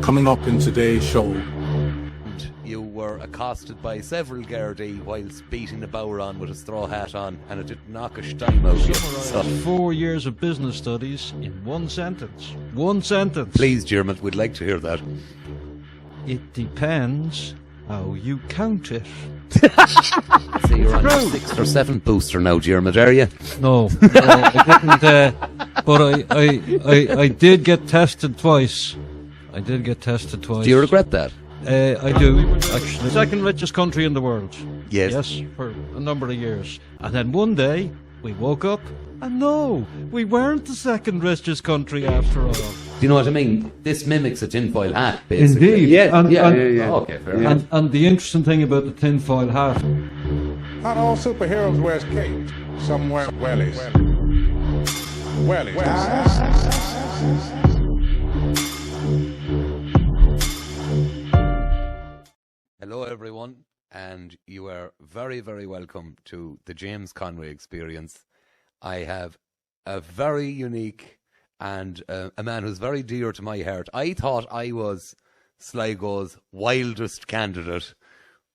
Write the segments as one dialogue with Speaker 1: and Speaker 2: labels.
Speaker 1: Coming up in today's show.
Speaker 2: You were accosted by several Gardaí whilst beating the bower on with a straw hat on, and it didn't knock a steam out of you. So,
Speaker 3: 4 years of business studies in one sentence. One sentence.
Speaker 2: please, Diarmuid, we'd like to hear that.
Speaker 3: It depends how you count it.
Speaker 2: So you're on your 6th or 7th booster now, Diarmuid, are you?
Speaker 3: No, I didn't. But I did get tested twice.
Speaker 2: Do you regret that?
Speaker 3: I do, actually. Second richest country in the world.
Speaker 2: Yes.
Speaker 3: Yes, for a number of years. And then one day, we woke up, and no, we weren't the second richest country after all.
Speaker 2: Do you know what I mean? This mimics a tinfoil hat, basically.
Speaker 3: Indeed.
Speaker 2: Yeah,
Speaker 3: And-
Speaker 2: yeah,
Speaker 3: and-
Speaker 2: yeah. Okay, fair enough.
Speaker 3: And the interesting thing about the tinfoil hat,
Speaker 4: Not all superheroes wears capes. Some wear wellies.
Speaker 2: Hello, everyone, and you are very, very welcome to the James Conway experience. I have a very unique and a man who's very dear to my heart. I thought I was Sligo's wildest candidate,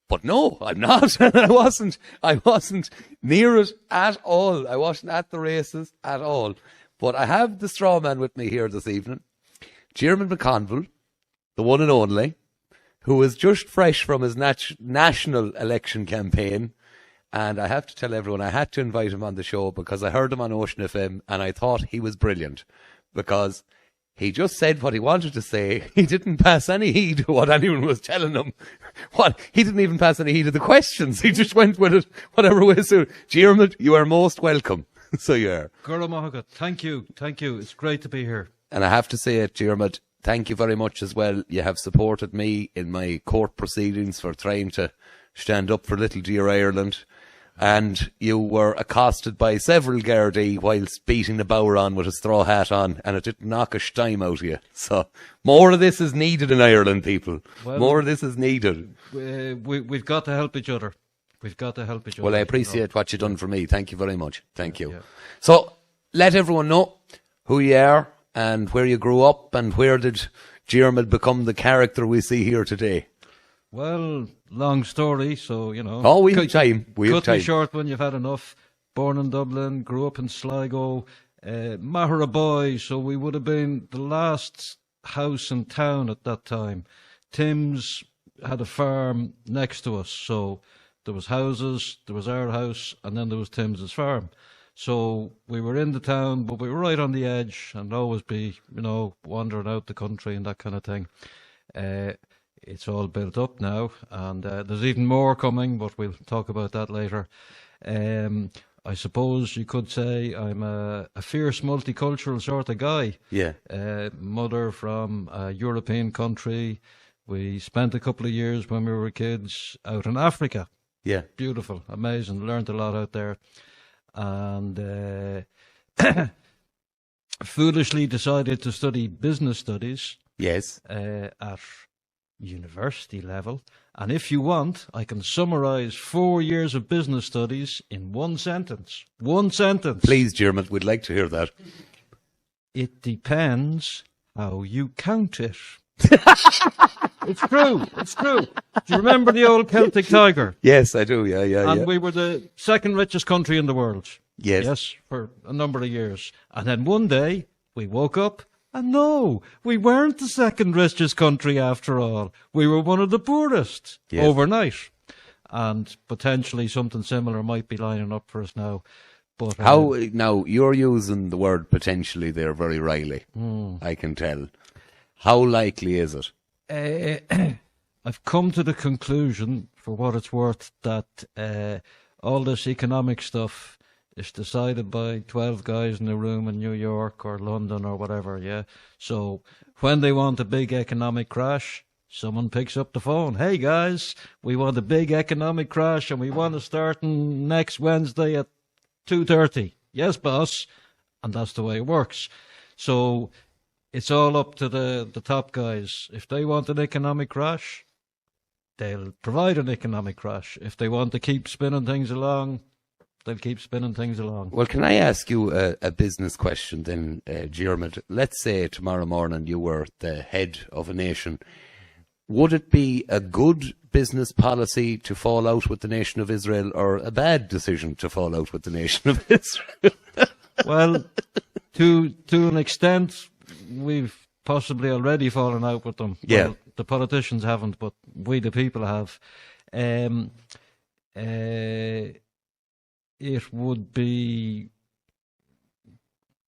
Speaker 2: but no, I'm not. I wasn't near it at all. I wasn't at the races at all. But I have the straw man with me here this evening, Diarmuid McConville, the one and only, who is just fresh from his national election campaign. And I have to tell everyone, I had to invite him on the show because I heard him on Ocean FM and I thought he was brilliant because he just said what he wanted to say. He didn't pass any heed to what anyone was telling him. He didn't even pass any heed to the questions. He just went with it, whatever way suited. Diarmuid, you are most welcome. So you are.
Speaker 3: Gurra Mahagat, thank you. It's great to be here.
Speaker 2: And I have to say it, Diarmuid, thank you very much as well. You have supported me in my court proceedings for trying to stand up for little dear Ireland. And you were accosted by several Gardaí whilst beating the bower on with a straw hat on, and it didn't knock a steam out of you. So more of this is needed in Ireland, people.
Speaker 3: Well,
Speaker 2: more of this is needed.
Speaker 3: We've got to help each other.
Speaker 2: Well, I appreciate what you've done for me. Thank you very much. Thank you.
Speaker 3: Yeah.
Speaker 2: So let everyone know who you are and where you grew up and where did Diarmuid become the character we see here today.
Speaker 3: Well, long story, so, you know.
Speaker 2: Oh, we have time.
Speaker 3: Cut me short when you've had enough. Born in Dublin, grew up in Sligo, Mahara boy, so we would have been the last house in town at that time. Tim's had a farm next to us, so there was houses, there was our house, and then there was Tim's farm. So we were in the town, but we were right on the edge and always be, you know, wandering out the country and that kind of thing. It's all built up now, and there's even more coming, but we'll talk about that later. I suppose you could say I'm a fierce multicultural sort of guy.
Speaker 2: Yeah.
Speaker 3: Mother from a European country. We spent a couple of years when we were kids out in Africa.
Speaker 2: Yeah.
Speaker 3: Beautiful, amazing, learned a lot out there. And foolishly decided to study business studies.
Speaker 2: Yes.
Speaker 3: At university level, and if you want, I can summarize 4 years of business studies in one sentence. One sentence.
Speaker 2: Please, Diarmuid, we'd like to hear that.
Speaker 3: It depends how you count it. It's true. Do you remember the old Celtic tiger?
Speaker 2: Yes, I do. Yeah.
Speaker 3: And we were the second richest country in the world.
Speaker 2: Yes.
Speaker 3: For a number of years. And then one day we woke up, and no, we weren't the second richest country after all. We were one of the poorest overnight. And potentially something similar might be lining up for us now. But
Speaker 2: now, you're using the word potentially there very wryly. I can tell. How likely is it?
Speaker 3: I've come to the conclusion, for what it's worth, that all this economic stuff is decided by 12 guys in a room in New York or London or whatever, yeah? So when they want a big economic crash, someone picks up the phone. Hey, guys, we want a big economic crash and we want to start next Wednesday at 2:30. Yes, boss. And that's the way it works. So it's all up to the top guys. If they want an economic crash, they'll provide an economic crash. If they want to keep spinning things along, they'll keep spinning things along.
Speaker 2: Well, can I ask you a business question then, Diarmuid? Let's say tomorrow morning you were the head of a nation. Would it be a good business policy to fall out with the nation of Israel, or a bad decision to fall out with the nation of Israel?
Speaker 3: Well, to an extent, we've possibly already fallen out with them.
Speaker 2: Yeah.
Speaker 3: Well, the politicians haven't, but we, the people, have. It would be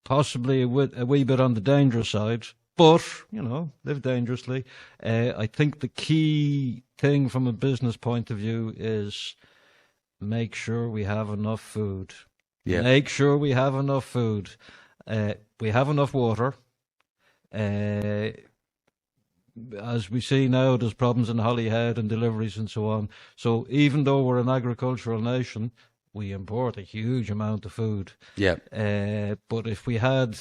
Speaker 3: possibly a wee bit on the dangerous side, but, live dangerously. I think the key thing from a business point of view is make sure we have enough food.
Speaker 2: Yeah.
Speaker 3: Make sure we have enough food. We have enough water. As we see now, there's problems in Holyhead and deliveries and so on. So even though we're an agricultural nation, we import a huge amount of food.
Speaker 2: Yeah.
Speaker 3: But if we had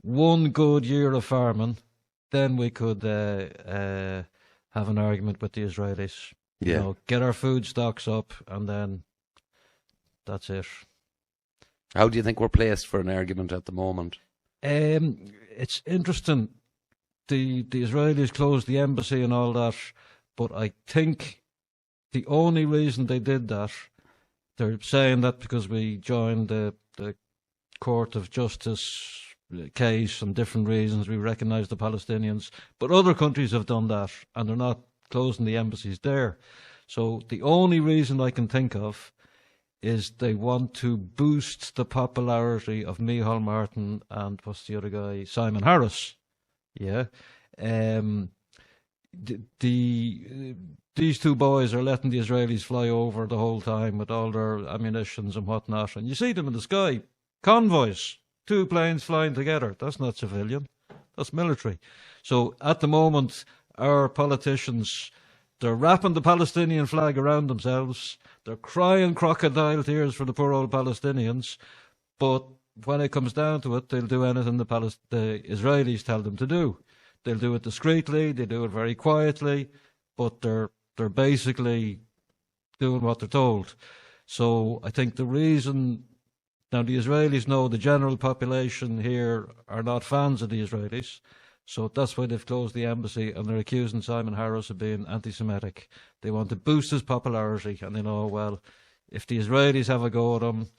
Speaker 3: one good year of farming, then we could have an argument with the Israelis.
Speaker 2: Yeah.
Speaker 3: Get our food stocks up, and then that's it.
Speaker 2: How do you think we're placed for an argument at the moment?
Speaker 3: It's interesting. The Israelis closed the embassy and all that, but I think the only reason they did that, they're saying that because we joined the Court of Justice case and different reasons, we recognise the Palestinians, but other countries have done that and they're not closing the embassies there. So the only reason I can think of is they want to boost the popularity of Micheál Martin and what's the other guy, Simon Harris. Yeah. These two boys are letting the Israelis fly over the whole time with all their ammunitions and whatnot, and you see them in the sky, convoys, 2 planes flying together. That's not civilian, that's military. So at the moment, our politicians, they're wrapping the Palestinian flag around themselves, they're crying crocodile tears for the poor old Palestinians, but when it comes down to it, they'll do anything the Israelis tell them to do. They'll do it discreetly, they do it very quietly, but they're basically doing what they're told. So I think the reason, now the Israelis know the general population here are not fans of the Israelis, so that's why they've closed the embassy, and they're accusing Simon Harris of being anti-Semitic. They want to boost his popularity, and they know, well, if the Israelis have a go at him,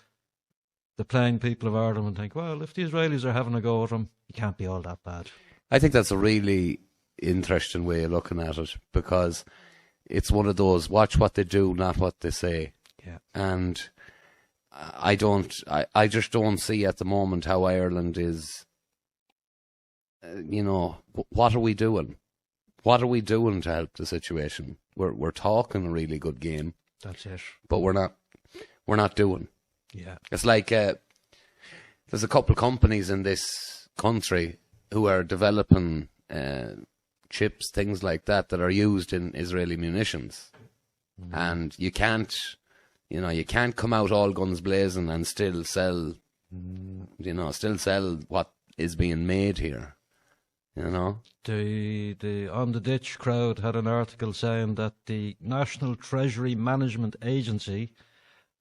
Speaker 3: the plain people of Ireland would think, well, if the Israelis are having a go at him, he can't be all that bad.
Speaker 2: I think that's a really interesting way of looking at it, because it's one of those, watch what they do, not what they say.
Speaker 3: Yeah.
Speaker 2: And I just don't see at the moment how Ireland is, what are we doing? What are we doing to help the situation? We're talking a really good game.
Speaker 3: That's it.
Speaker 2: But we're not doing.
Speaker 3: Yeah.
Speaker 2: It's like there's a couple companies in this country who are developing chips, things like that are used in Israeli munitions. And you can't come out all guns blazing and still sell, what is being made here.
Speaker 3: The On the Ditch crowd had an article saying that the National Treasury Management Agency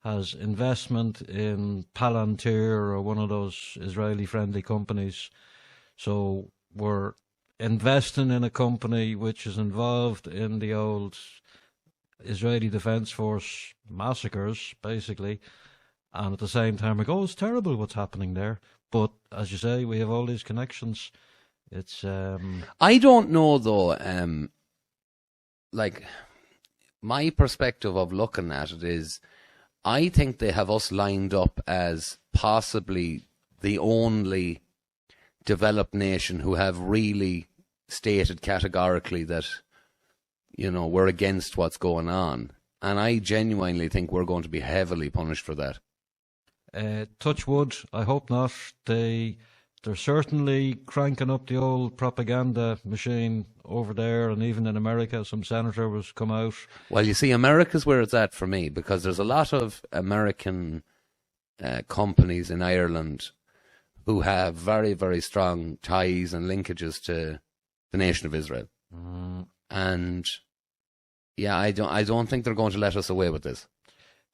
Speaker 3: has investment in Palantir, or one of those Israeli-friendly companies. So we're investing in a company which is involved in the old Israeli Defence Force massacres, basically. And at the same time, we go, it's terrible what's happening there. But as you say, we have all these connections. It's
Speaker 2: I don't know though. My perspective of looking at it is, I think they have us lined up as possibly the only developed nation who have really stated categorically that, we're against what's going on. And I genuinely think we're going to be heavily punished for that.
Speaker 3: Touch wood, I hope not. They're certainly cranking up the old propaganda machine over there, and even in America, some senator was come out.
Speaker 2: Well, you see, America's where it's at for me, because there's a lot of American companies in Ireland who have very, very strong ties and linkages to the nation of Israel. And yeah, I don't think they're going to let us away with this.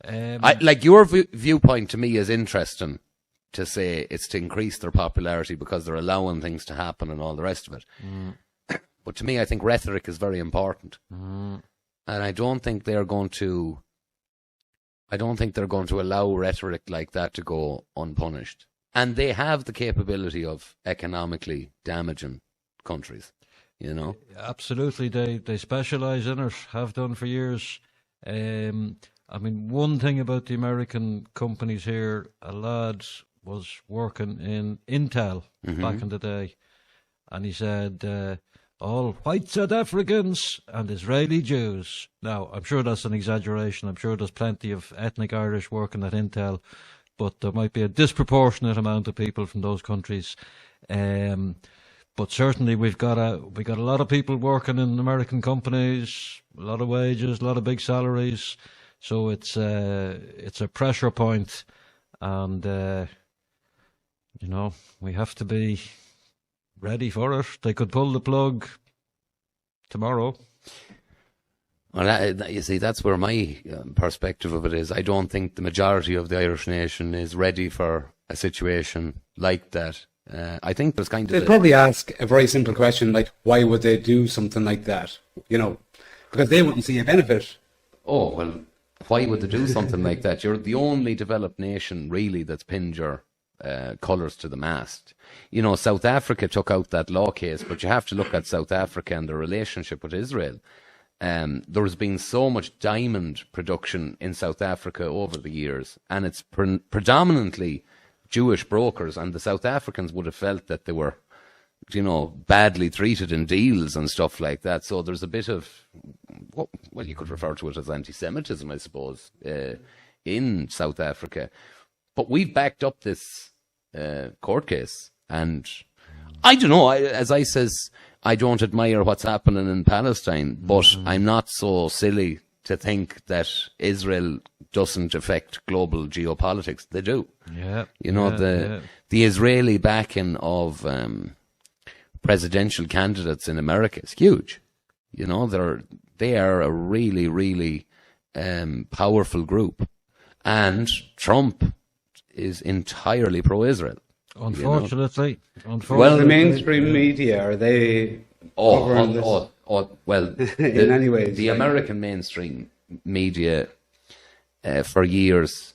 Speaker 2: Like your viewpoint to me is interesting, to say it's to increase their popularity because they're allowing things to happen and all the rest of it. But to me, I think rhetoric is very important, and I don't think they're going to allow rhetoric like that to go unpunished. And they have the capability of economically damaging countries, you know.
Speaker 3: Absolutely, they specialise in it, have done for years. I mean, one thing about the American companies here, a lad was working in Intel back in the day, and he said, all white South Africans and Israeli Jews. Now, I'm sure that's an exaggeration. I'm sure there's plenty of ethnic Irish working at Intel, but there might be a disproportionate amount of people from those countries. But certainly we got a lot of people working in American companies, a lot of wages, a lot of big salaries. So it's a pressure point, and you know, we have to be ready for it. They could pull the plug tomorrow.
Speaker 2: Well, you see, that's where my perspective of it is. I don't think the majority of the Irish nation is ready for a situation like that. I think there's kind of...
Speaker 1: They'd probably ask a very simple question, like, why would they do something like that? You know, because they wouldn't see a benefit.
Speaker 2: Oh, well, why would they do something like that? You're the only developed nation, really, that's pinned your colours to the mast. You know, South Africa took out that law case, but you have to look at South Africa and their relationship with Israel. There's been so much diamond production in South Africa over the years, and it's predominantly Jewish brokers, and the South Africans would have felt that they were, you know, badly treated in deals and stuff like that. So there's a bit of, well, you could refer to it as anti-Semitism, I suppose, in South Africa. But we've backed up this court case, and I don't know, as I says, I don't admire what's happening in Palestine, but I'm not so silly to think that Israel doesn't affect global geopolitics. They do.
Speaker 3: Yeah.
Speaker 2: You know, the Israeli backing of presidential candidates in America is huge. You know, they are a really, really powerful group. And Trump is entirely pro-Israel.
Speaker 3: Unfortunately.
Speaker 1: Well, the mainstream media, are they covering this?
Speaker 2: Well,
Speaker 1: in any way,
Speaker 2: the American mainstream media for years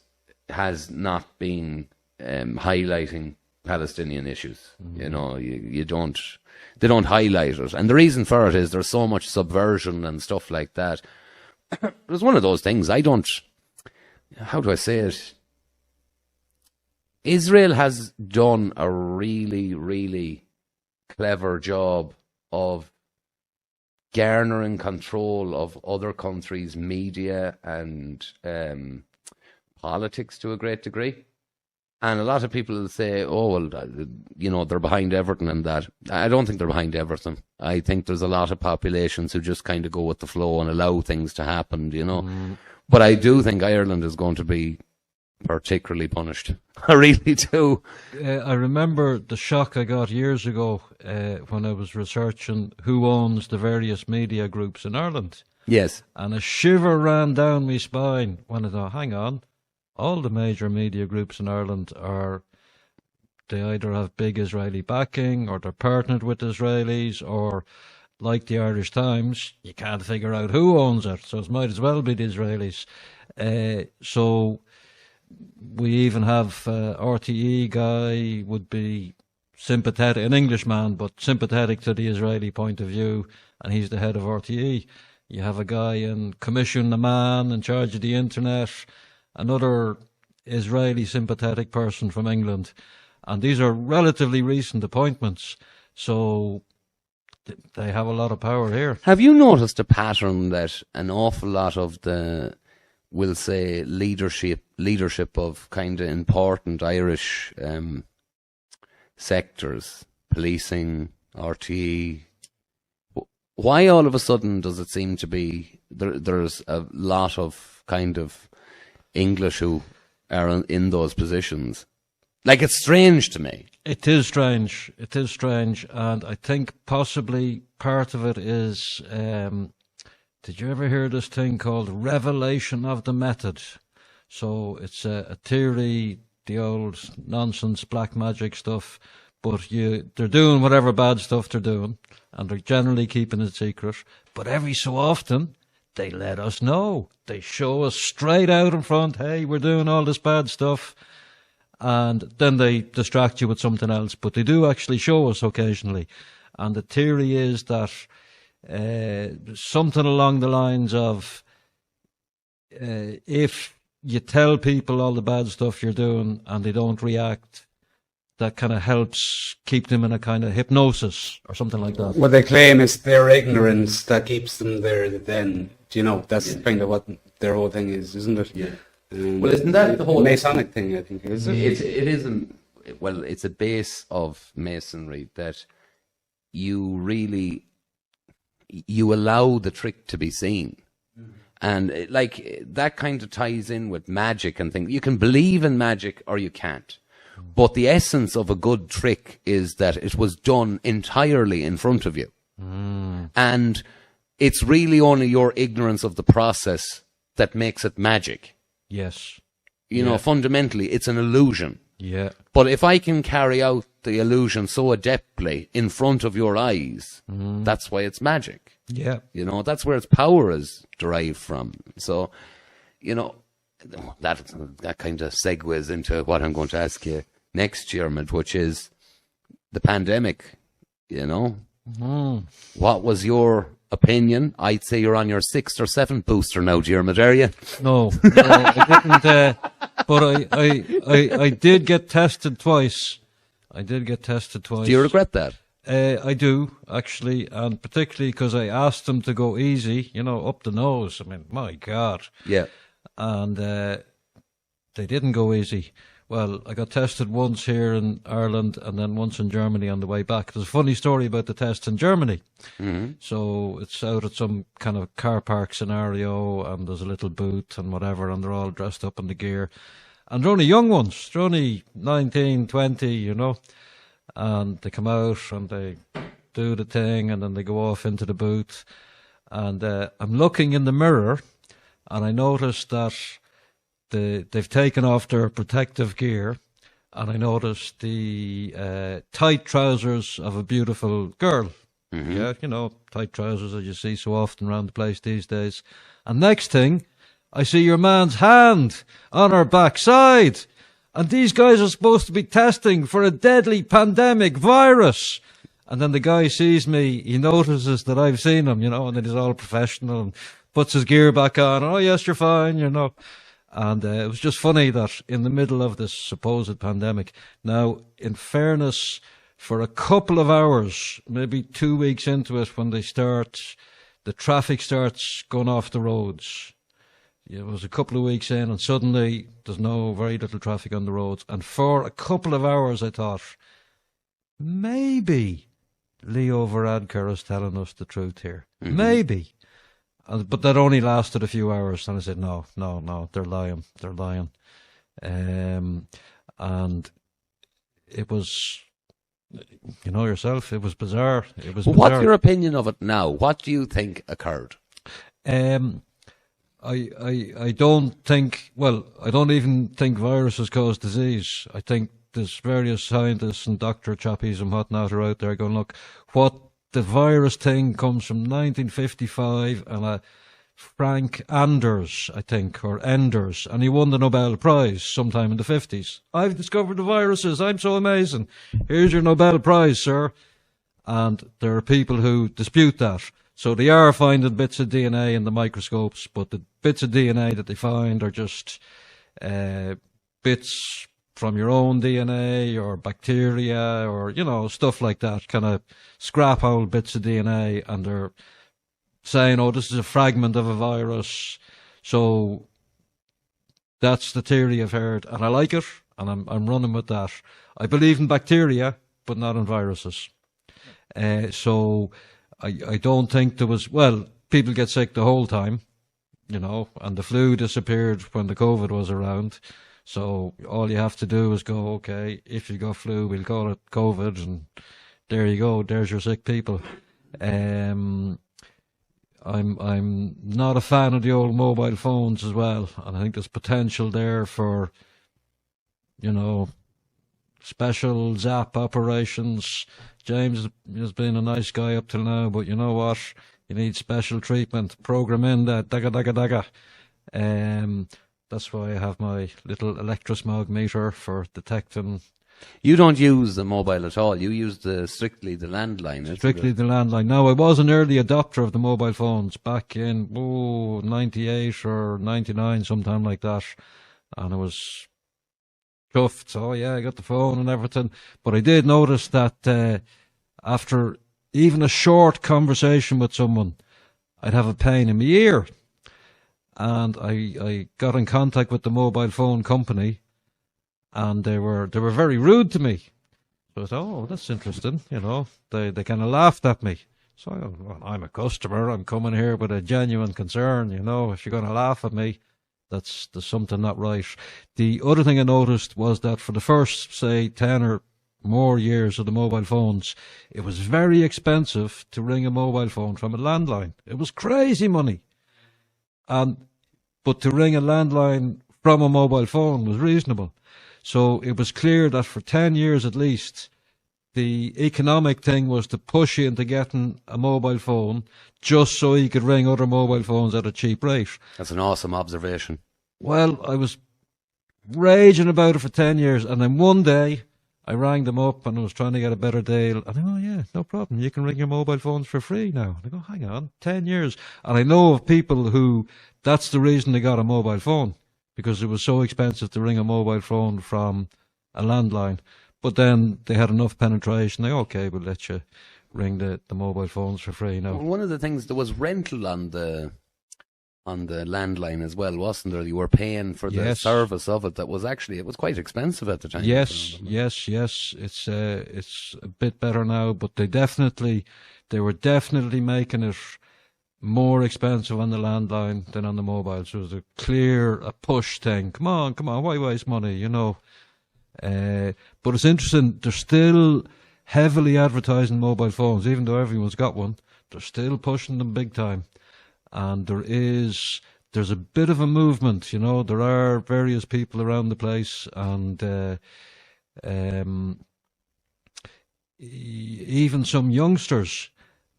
Speaker 2: has not been highlighting Palestinian issues. You know, they don't highlight it, and the reason for it is there's so much subversion and stuff like that. It's one of those things. How do I say it? Israel has done a really, really clever job of garnering control of other countries' media and politics to a great degree. And a lot of people will say, oh, well, you know, they're behind everything and that. I don't think they're behind everything. I think there's a lot of populations who just kind of go with the flow and allow things to happen, you know. But I do think Ireland is going to be particularly punished. I really do.
Speaker 3: I remember the shock I got years ago when I was researching who owns the various media groups in Ireland.
Speaker 2: Yes.
Speaker 3: And a shiver ran down my spine when I thought, hang on, all the major media groups in Ireland they either have big Israeli backing, or they're partnered with Israelis, or like the Irish Times, you can't figure out who owns it, so it might as well be the Israelis. So we even have RTE guy would be sympathetic, an Englishman, but sympathetic to the Israeli point of view, and he's the head of RTE. You have a guy in Commission Amman in charge of the internet, another Israeli sympathetic person from England, and these are relatively recent appointments, so they have a lot of power here.
Speaker 2: Have you noticed a pattern that an awful lot of the, we'll say, leadership of kind of important Irish sectors, policing, RTE, why all of a sudden does it seem to be there's a lot of kind of English who are in those positions? Like, it's strange to me.
Speaker 3: It is strange. It is strange. And I think possibly part of it is, did you ever hear this thing called revelation of the method? So it's a theory, the old nonsense black magic stuff, but they're doing whatever bad stuff they're doing, and they're generally keeping it secret. But every so often, they let us know. They show us straight out in front, hey, we're doing all this bad stuff, and then they distract you with something else. But they do actually show us occasionally. And the theory is that something along the lines of if you tell people all the bad stuff you're doing and they don't react, that kind of helps keep them in a kind of hypnosis or something like that.
Speaker 1: What they claim is their ignorance that keeps them there then. Do you know, that's kind of what their whole thing is, isn't it?
Speaker 2: Yeah. Well, isn't that the whole
Speaker 1: Masonic thing, I think, is it?
Speaker 2: It isn't. Well, it's a base of Masonry that you allow the trick to be seen. And like that kind of ties in with magic and things. You can believe in magic or you can't. But the essence of a good trick is that it was done entirely in front of you. And it's really only your ignorance of the process that makes it magic.
Speaker 3: Yes.
Speaker 2: You know, fundamentally, it's an illusion.
Speaker 3: Yeah.
Speaker 2: But if I can carry out the illusion so adeptly in front of your eyes, that's why it's magic.
Speaker 3: Yeah.
Speaker 2: You know, that's where its power is derived from. So, you know, that kind of segues into what I'm going to ask you next, Diarmuid, which is the pandemic, you know. What was your opinion? I'd say you're on your 6th or 7th booster now, Diarmuid, are you?
Speaker 3: No, I didn't. But I did get tested twice. Do
Speaker 2: you regret that?
Speaker 3: I do, actually, and particularly because I asked them to go easy, you know, up the nose. I mean, my God.
Speaker 2: Yeah.
Speaker 3: And they didn't go easy. Well, I got tested once here in Ireland and then once in Germany on the way back. There's a funny story about the test in Germany. So it's out at some kind of car park scenario and there's a little booth and whatever and they're all dressed up in the gear. And they're only young ones. They're only 19, 20, you know. And they come out and they do the thing and then they go off into the booth. And I'm looking in the mirror and I noticed that they've taken off their protective gear, and I noticed the tight trousers of a beautiful girl. Yeah, you know, tight trousers as you see so often around the place these days. And next thing, I see your man's hand on her backside. And these guys are supposed to be testing for a deadly pandemic virus. And then the guy sees me, he notices that I've seen him, you know, and then he's all professional and puts his gear back on. Oh, yes, you're fine, you know. And it was just funny that in the middle of this supposed pandemic, now, in fairness, for a couple of hours, maybe 2 weeks into it, when the traffic starts going off the roads. It was a couple of weeks in, and suddenly there's very little traffic on the roads. And for a couple of hours, I thought, maybe Leo Varadkar is telling us the truth here. Maybe. But that only lasted a few hours, and I said, no, they're lying. And it was, you know yourself, it was bizarre.
Speaker 2: What's your opinion of it now? What do you think occurred?
Speaker 3: I don't think, I don't even think viruses cause disease. I think there's various scientists and doctor chappies and whatnot are out there going, look, what the virus thing comes from 1955 and Frank Anders, I think, or Enders, and he won the Nobel Prize sometime in the 50s. I've discovered the viruses. I'm so amazing. Here's your Nobel Prize, sir. And there are people who dispute that. So they are finding bits of DNA in the microscopes, but the bits of DNA that they find are just bits from your own DNA or bacteria or, you know, stuff like that, kind of scrap old bits of DNA, and they're saying, oh, this is a fragment of a virus. So that's the theory I've heard, and I like it, and I'm running with that. I believe in bacteria, but not in viruses. So I don't think there was, people get sick the whole time, you know, and the flu disappeared when the COVID was around. So all you have to do is go, okay, if you got flu, we'll call it COVID, and there you go, there's your sick people. I I'm not a fan of the old mobile phones as well, and I think there's potential there for, special zap operations. James has been a nice guy up till now, but you know what? You need special treatment. Program in that daga daga daga. That's why I have my little electrosmog meter for detecting.
Speaker 2: You don't use the mobile at all. You use strictly the landline.
Speaker 3: Strictly the landline. Now, I was an early adopter of the mobile phones back in 98 or 99, sometime like that, and I was chuffed. So yeah, I got the phone and everything. But I did notice that after even a short conversation with someone, I'd have a pain in my ear. And I got in contact with the mobile phone company, and they were very rude to me. So I thought, oh, that's interesting. They kind of laughed at me. So I'm a customer. I'm coming here with a genuine concern. If you're going to laugh at me, there's something not right. The other thing I noticed was that for the first, say, 10 or more years of the mobile phones, it was very expensive to ring a mobile phone from a landline. It was crazy money. But to ring a landline from a mobile phone was reasonable. So it was clear that for 10 years at least, the economic thing was to push you into getting a mobile phone just so you could ring other mobile phones at a cheap rate.
Speaker 2: That's an awesome observation.
Speaker 3: Well, I was raging about it for 10 years, and then one day I rang them up and I was trying to get a better deal. And they go, oh, yeah, no problem. You can ring your mobile phones for free now. And I go, hang on, 10 years. And I know of people who, that's the reason they got a mobile phone, because it was so expensive to ring a mobile phone from a landline. But then they had enough penetration. They okay, we'll let you ring the mobile phones for free now.
Speaker 2: One of the things, there was rental on the landline as well, wasn't there? You were paying for the service of it. That was actually, it was quite expensive at the time.
Speaker 3: Yes. It's a bit better now, but they were definitely making it more expensive on the landline than on the mobile. So it was a push thing. Come on, why waste money, But it's interesting, they're still heavily advertising mobile phones, even though everyone's got one. They're still pushing them big time. And there's a bit of a movement, there are various people around the place, and even some youngsters.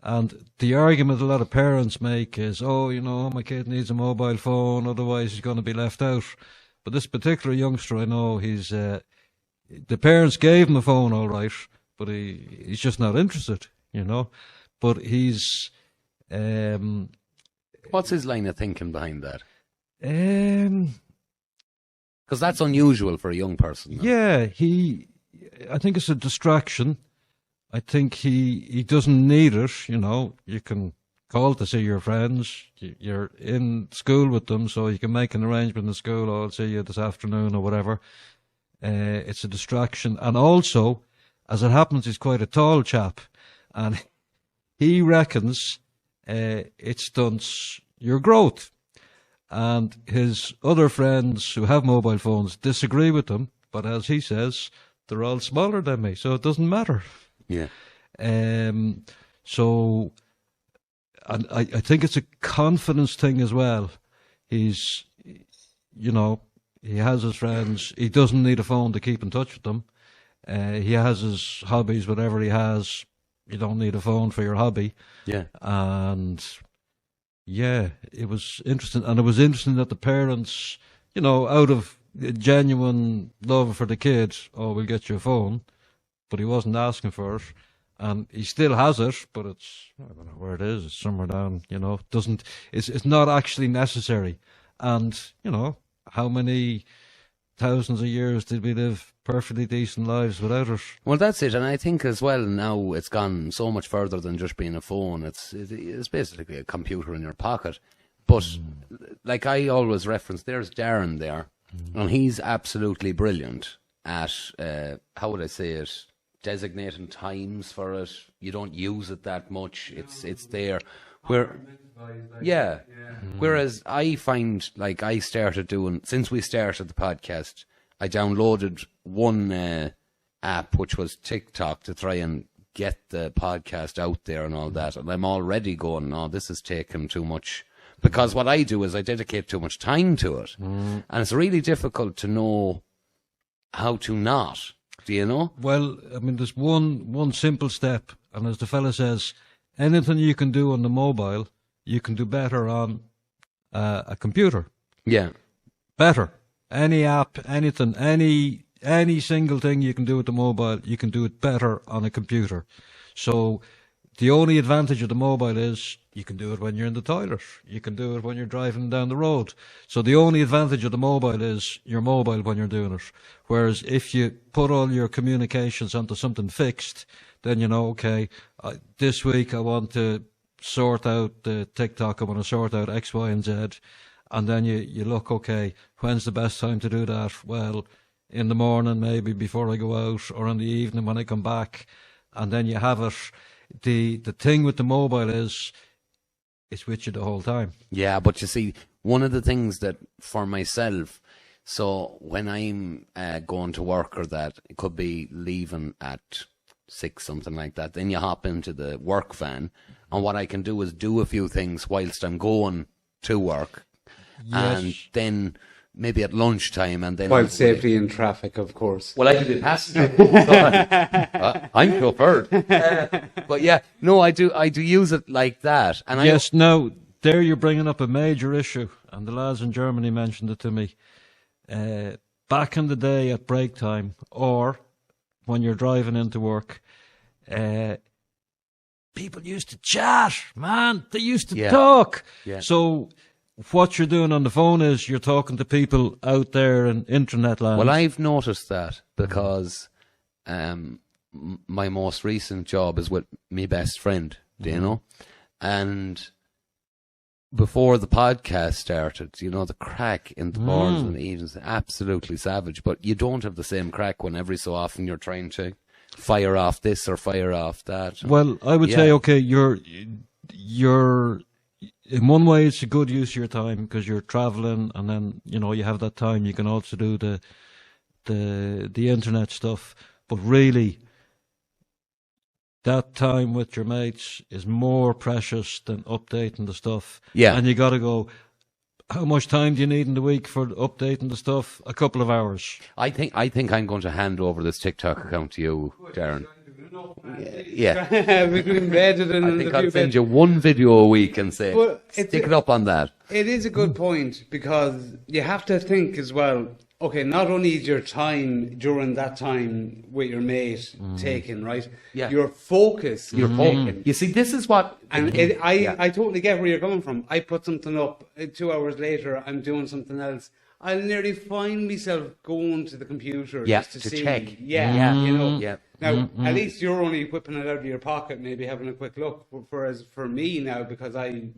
Speaker 3: And the argument a lot of parents make is, my kid needs a mobile phone, otherwise he's going to be left out. But this particular youngster, I know, the parents gave him a phone, all right, but he's just not interested, But he's...
Speaker 2: What's his line of thinking behind that?
Speaker 3: Because
Speaker 2: that's unusual for a young person.
Speaker 3: Yeah, I think it's a distraction. I think he doesn't need it, You can call to see your friends. You're in school with them, so you can make an arrangement in school. I'll see you this afternoon or whatever. It's a distraction. And also, as it happens, he's quite a tall chap. And he reckons it stunts your growth. And his other friends who have mobile phones disagree with him, but as he says, they're all smaller than me, so it doesn't matter.
Speaker 2: Yeah.
Speaker 3: So, and I think it's a confidence thing as well. He's, he has his friends. He doesn't need a phone to keep in touch with them. He has his hobbies, whatever he has. You don't need a phone for your hobby.
Speaker 2: Yeah.
Speaker 3: And yeah, it was interesting. And it was interesting that the parents, out of genuine love for the kid, we'll get you a phone. But he wasn't asking for it. And he still has it, but I don't know where it is. It's somewhere down, it's not actually necessary. And, how many thousands of years did we live perfectly decent lives without it?
Speaker 2: Well, that's it. And I think as well now it's gone so much further than just being a phone. It's basically a computer in your pocket. But like I always reference, there's Darren there, and he's absolutely brilliant at, how would I say it, designating times for it. You don't use it that much. It's there. Whereas I find, like, I started doing, since we started the podcast, I downloaded one app, which was TikTok, to try and get the podcast out there and all that. And I'm already going, no, this is taking too much. Because what I do is I dedicate too much time to it. And it's really difficult to know how to not. Do you know?
Speaker 3: Well, I mean, there's one simple step, and as the fella says, anything you can do on the mobile, you can do better on a computer.
Speaker 2: Yeah.
Speaker 3: Better. Any app, anything, any single thing you can do with the mobile, you can do it better on a computer. So the only advantage of the mobile is you can do it when you're in the toilet. You can do it when you're driving down the road. So the only advantage of the mobile is you're mobile when you're doing it. Whereas if you put all your communications onto something fixed, then you know, okay, this week I want to sort out the TikTok, I want to sort out X, Y, and Z. And then you look, okay, when's the best time to do that? Well, in the morning, maybe before I go out, or in the evening when I come back. And then you have it. The thing with the mobile is it's with you the whole time.
Speaker 2: Yeah, but you see, one of the things that for myself, so when I'm going to work or that, it could be leaving at 6, something like that, then you hop into the work van, and what I can do is do a few things whilst I'm going to work.
Speaker 3: Yes.
Speaker 2: And then maybe at lunchtime, and then
Speaker 1: While safely in traffic, of course.
Speaker 2: well, I can be passenger. I'm chauffeured. But yeah, no, I do use it like that. And
Speaker 3: Yes, now, there you're bringing up a major issue, and the lads in Germany mentioned it to me. Back in the day at break time, or when you're driving into work, people used to chat, man. They used to talk.
Speaker 2: Yeah.
Speaker 3: So what you're doing on the phone is you're talking to people out there in internet land.
Speaker 2: Well, I've noticed that because my most recent job is with my best friend, do you know? And before the podcast started, you know, the crack in the bars in the evenings, absolutely savage. But you don't have the same crack when every so often you're trying to fire off this or fire off that.
Speaker 3: Well, I would say, okay, you're in one way it's a good use of your time because you're traveling, and then you know you have that time. You can also do the internet stuff, but really, that time with your mates is more precious than updating the stuff.
Speaker 2: Yeah.
Speaker 3: And you got to go, how much time do you need in the week for updating the stuff? A couple of hours.
Speaker 2: I think I'm going to hand over this TikTok account to you, Darren. Yeah.
Speaker 1: We could embed it in
Speaker 2: I think I'll send you one video a week and say, stick it up on that.
Speaker 1: It is a good point, because you have to think as well, okay, not only is your time during that time with your mate taken, right?
Speaker 2: Yeah.
Speaker 1: Your focus you're taken.
Speaker 2: You see, this is what...
Speaker 1: And I totally get where you're coming from. I put something up, 2 hours later, I'm doing something else. I'll nearly find myself going to the computer just to see.
Speaker 2: Check.
Speaker 1: Yeah, you know.
Speaker 2: Yeah.
Speaker 1: Now, at least you're only whipping it out of your pocket, maybe having a quick look. Whereas for me now, because I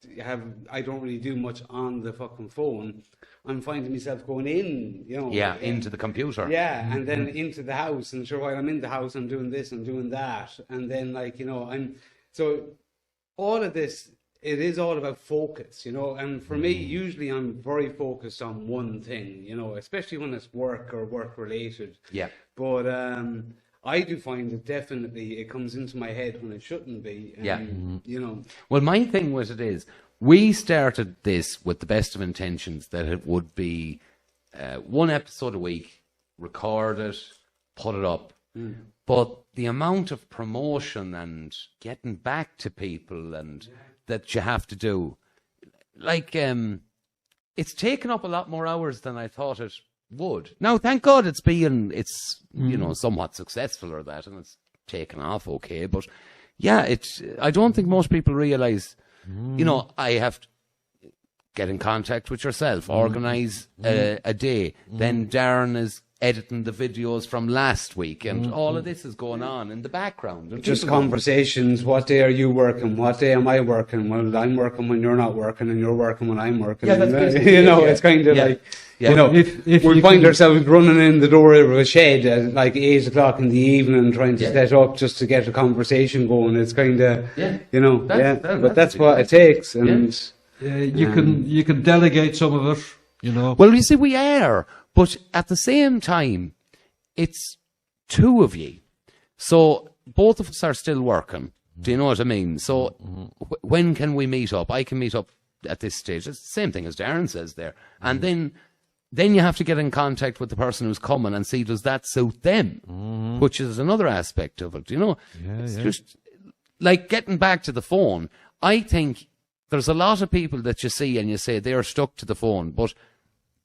Speaker 1: don't really do much on the fucking phone, I'm finding myself going in, you know.
Speaker 2: Yeah, into the computer.
Speaker 1: Yeah, and then into the house, and sure, while I'm in the house, I'm doing this, I'm doing that, and then like, you know, so all of this, it is all about focus, you know, and for me, usually I'm very focused on one thing, you know, especially when it's work or work related.
Speaker 2: Yeah.
Speaker 1: But I do find that definitely it comes into my head when it shouldn't be. And, you know.
Speaker 2: Well, my thing with it is, we started this with the best of intentions that it would be one episode a week, record it, put it up. But the amount of promotion and getting back to people and that you have to do, like, it's taken up a lot more hours than I thought it would. Now, thank God it's you know, somewhat successful or that, and it's taken off okay. But yeah, I don't think most people realise, you know, I have to get in contact with yourself, organise a day. Then Darren is editing the videos from last week, and all of this is going on in the background. And
Speaker 1: Just conversations. What day are you working? What day am I working? Well, I'm working when you're not working, and you're working when I'm working.
Speaker 2: Yeah, that's basically
Speaker 1: you know,
Speaker 2: it, yeah.
Speaker 1: it's kind of like,
Speaker 2: Yeah.
Speaker 1: you know,
Speaker 3: If
Speaker 1: we
Speaker 3: you
Speaker 1: find
Speaker 3: can-
Speaker 1: ourselves running in the door of a shed at like 8 o'clock in the evening, trying to set up just to get a conversation going. It's kind of, you know, but that's what it takes. And
Speaker 3: You can delegate some of it, you know.
Speaker 2: Well, you see, we are, but at the same time, it's two of ye. So both of us are still working. Do you know what I mean? So when can we meet up? I can meet up at this stage. It's the same thing as Darren says there. And then you have to get in contact with the person who's coming and see, does that suit them? Which is another aspect of it, you know? It's just like getting back to the phone. I think there's a lot of people that you see and you say they're stuck to the phone, but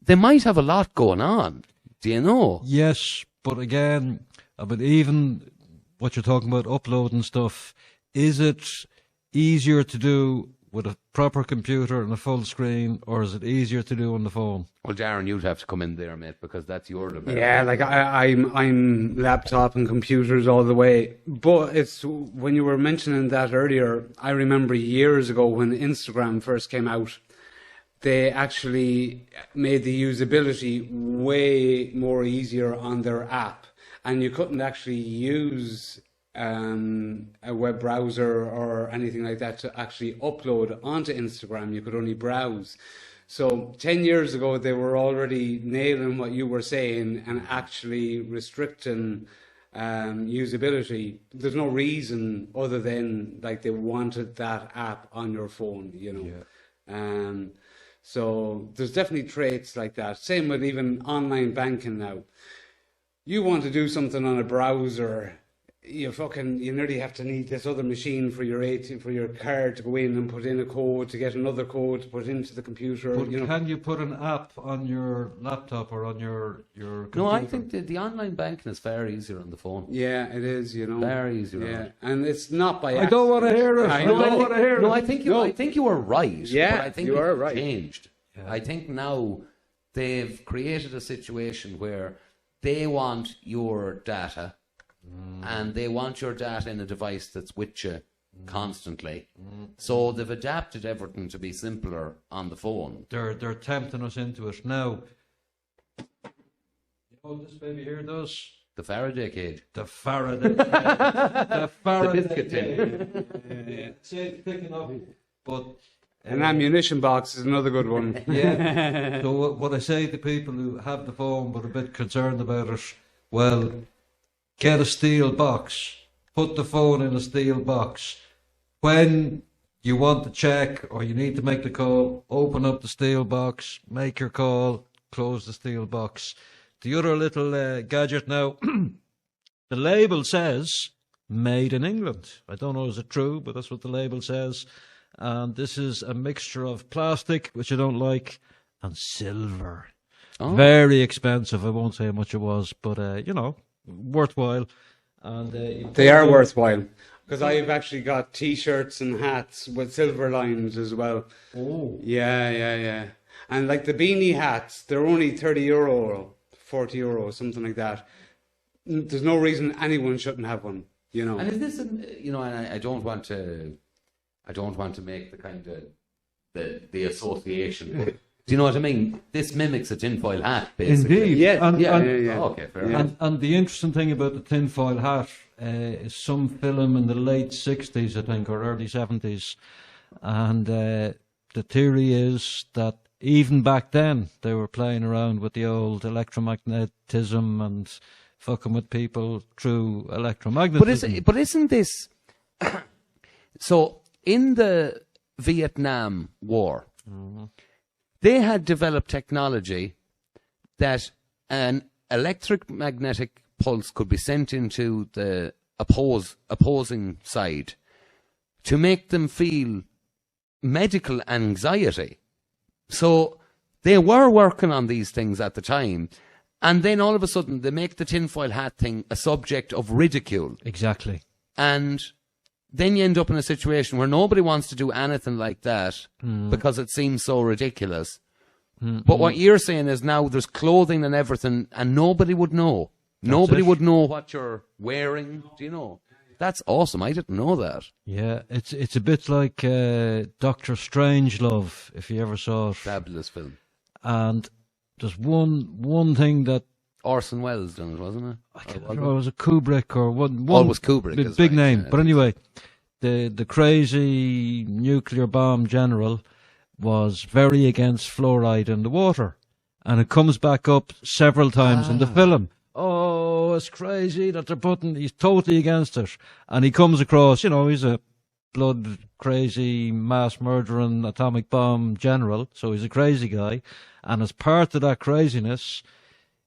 Speaker 2: they might have a lot going on. Do you know?
Speaker 3: Yes, but again, but even what you're talking about, uploading stuff, is it easier to do with a proper computer and a full screen, or is it easier to do on the phone?
Speaker 2: Well, Darren, you'd have to come in there, mate, because that's your development.
Speaker 1: Yeah, like I'm laptop and computers all the way. But it's when you were mentioning that earlier, I remember years ago when Instagram first came out, they actually made the usability way more easier on their app, and you couldn't actually use a web browser or anything like that to actually upload onto Instagram. You could only browse. So 10 years ago, they were already nailing what you were saying and actually restricting usability. There's no reason other than like they wanted that app on your phone, you know. Yeah. So there's definitely traits like that. Same with even online banking now. You want to do something on a browser, you nearly have to need this other machine for your ATM, for your card to go in and put in a code to get another code to put into the computer.
Speaker 3: But can you put an app on your laptop or on your computer?
Speaker 2: No, I think the online banking is far easier on the phone.
Speaker 1: Yeah, it is, you know.
Speaker 2: Far easier.
Speaker 1: Yeah, and it's not by
Speaker 3: I don't want to hear it. I don't want to hear it.
Speaker 2: No, I think you were right.
Speaker 1: Yeah,
Speaker 2: but I think
Speaker 1: you are right.
Speaker 2: Changed. Yeah. I think now they've created a situation where they want your data. And they want your data in a device that's with you constantly. So they've adapted everything to be simpler on the phone.
Speaker 3: They're tempting us into it. Now, you know what this baby here does?
Speaker 2: The Faraday cage.
Speaker 3: The Faraday cage. The Faraday
Speaker 2: the biscuit tin.
Speaker 3: It's picking up, but...
Speaker 1: An ammunition box is another good one.
Speaker 3: Yeah. So what I say to people who have the phone but are a bit concerned about it, well... Get a steel box. Put the phone in a steel box. When you want to check or you need to make the call, open up the steel box, make your call, close the steel box. The other little gadget now, the label says made in England. I don't know, is it true, but that's what the label says. And this is a mixture of plastic, which I don't like, and silver. Oh. Very expensive. I won't say how much it was, but, you know, worthwhile. And
Speaker 1: they are worthwhile, because I've actually got T-shirts and hats with silver lines as well.
Speaker 3: Oh,
Speaker 1: yeah. And like the beanie hats, they're only €30, €40, something like that. There's no reason anyone shouldn't have one, you know.
Speaker 2: And is this, you know, and I don't want to make the kind of the association. Do you know what I mean? This mimics a tinfoil hat, basically.
Speaker 3: Indeed.
Speaker 1: Yeah.
Speaker 3: Oh,
Speaker 2: okay, fair enough.
Speaker 3: And the interesting thing about the tinfoil hat is some film in the late 60s, I think, or early 70s. And the theory is that even back then, they were playing around with the old electromagnetism and fucking with people through electromagnetism.
Speaker 2: But isn't this... So, in the Vietnam War... Mm-hmm. They had developed technology that an electromagnetic pulse could be sent into the opposing side to make them feel medical anxiety. So they were working on these things at the time, and then all of a sudden they make the tinfoil hat thing a subject of ridicule.
Speaker 3: Exactly.
Speaker 2: And then you end up in a situation where nobody wants to do anything like that because it seems so ridiculous. But what you're saying is now there's clothing and everything and nobody would know. Nobody would know what you're wearing. Do you know? That's awesome. I didn't know that.
Speaker 3: Yeah, it's a bit like Dr. Strangelove, if you ever saw it.
Speaker 2: Fabulous film.
Speaker 3: And there's one thing that
Speaker 2: Orson Welles done it, wasn't it?
Speaker 3: I can't remember, it was a Kubrick or one.
Speaker 2: Oh, it was Kubrick.
Speaker 3: Big name. But anyway, the crazy nuclear bomb general was very against fluoride in the water. And it comes back up several times in the film. Oh, it's crazy that he's totally against it. And he comes across, he's a blood crazy, mass murdering atomic bomb general, so he's a crazy guy. And as part of that craziness,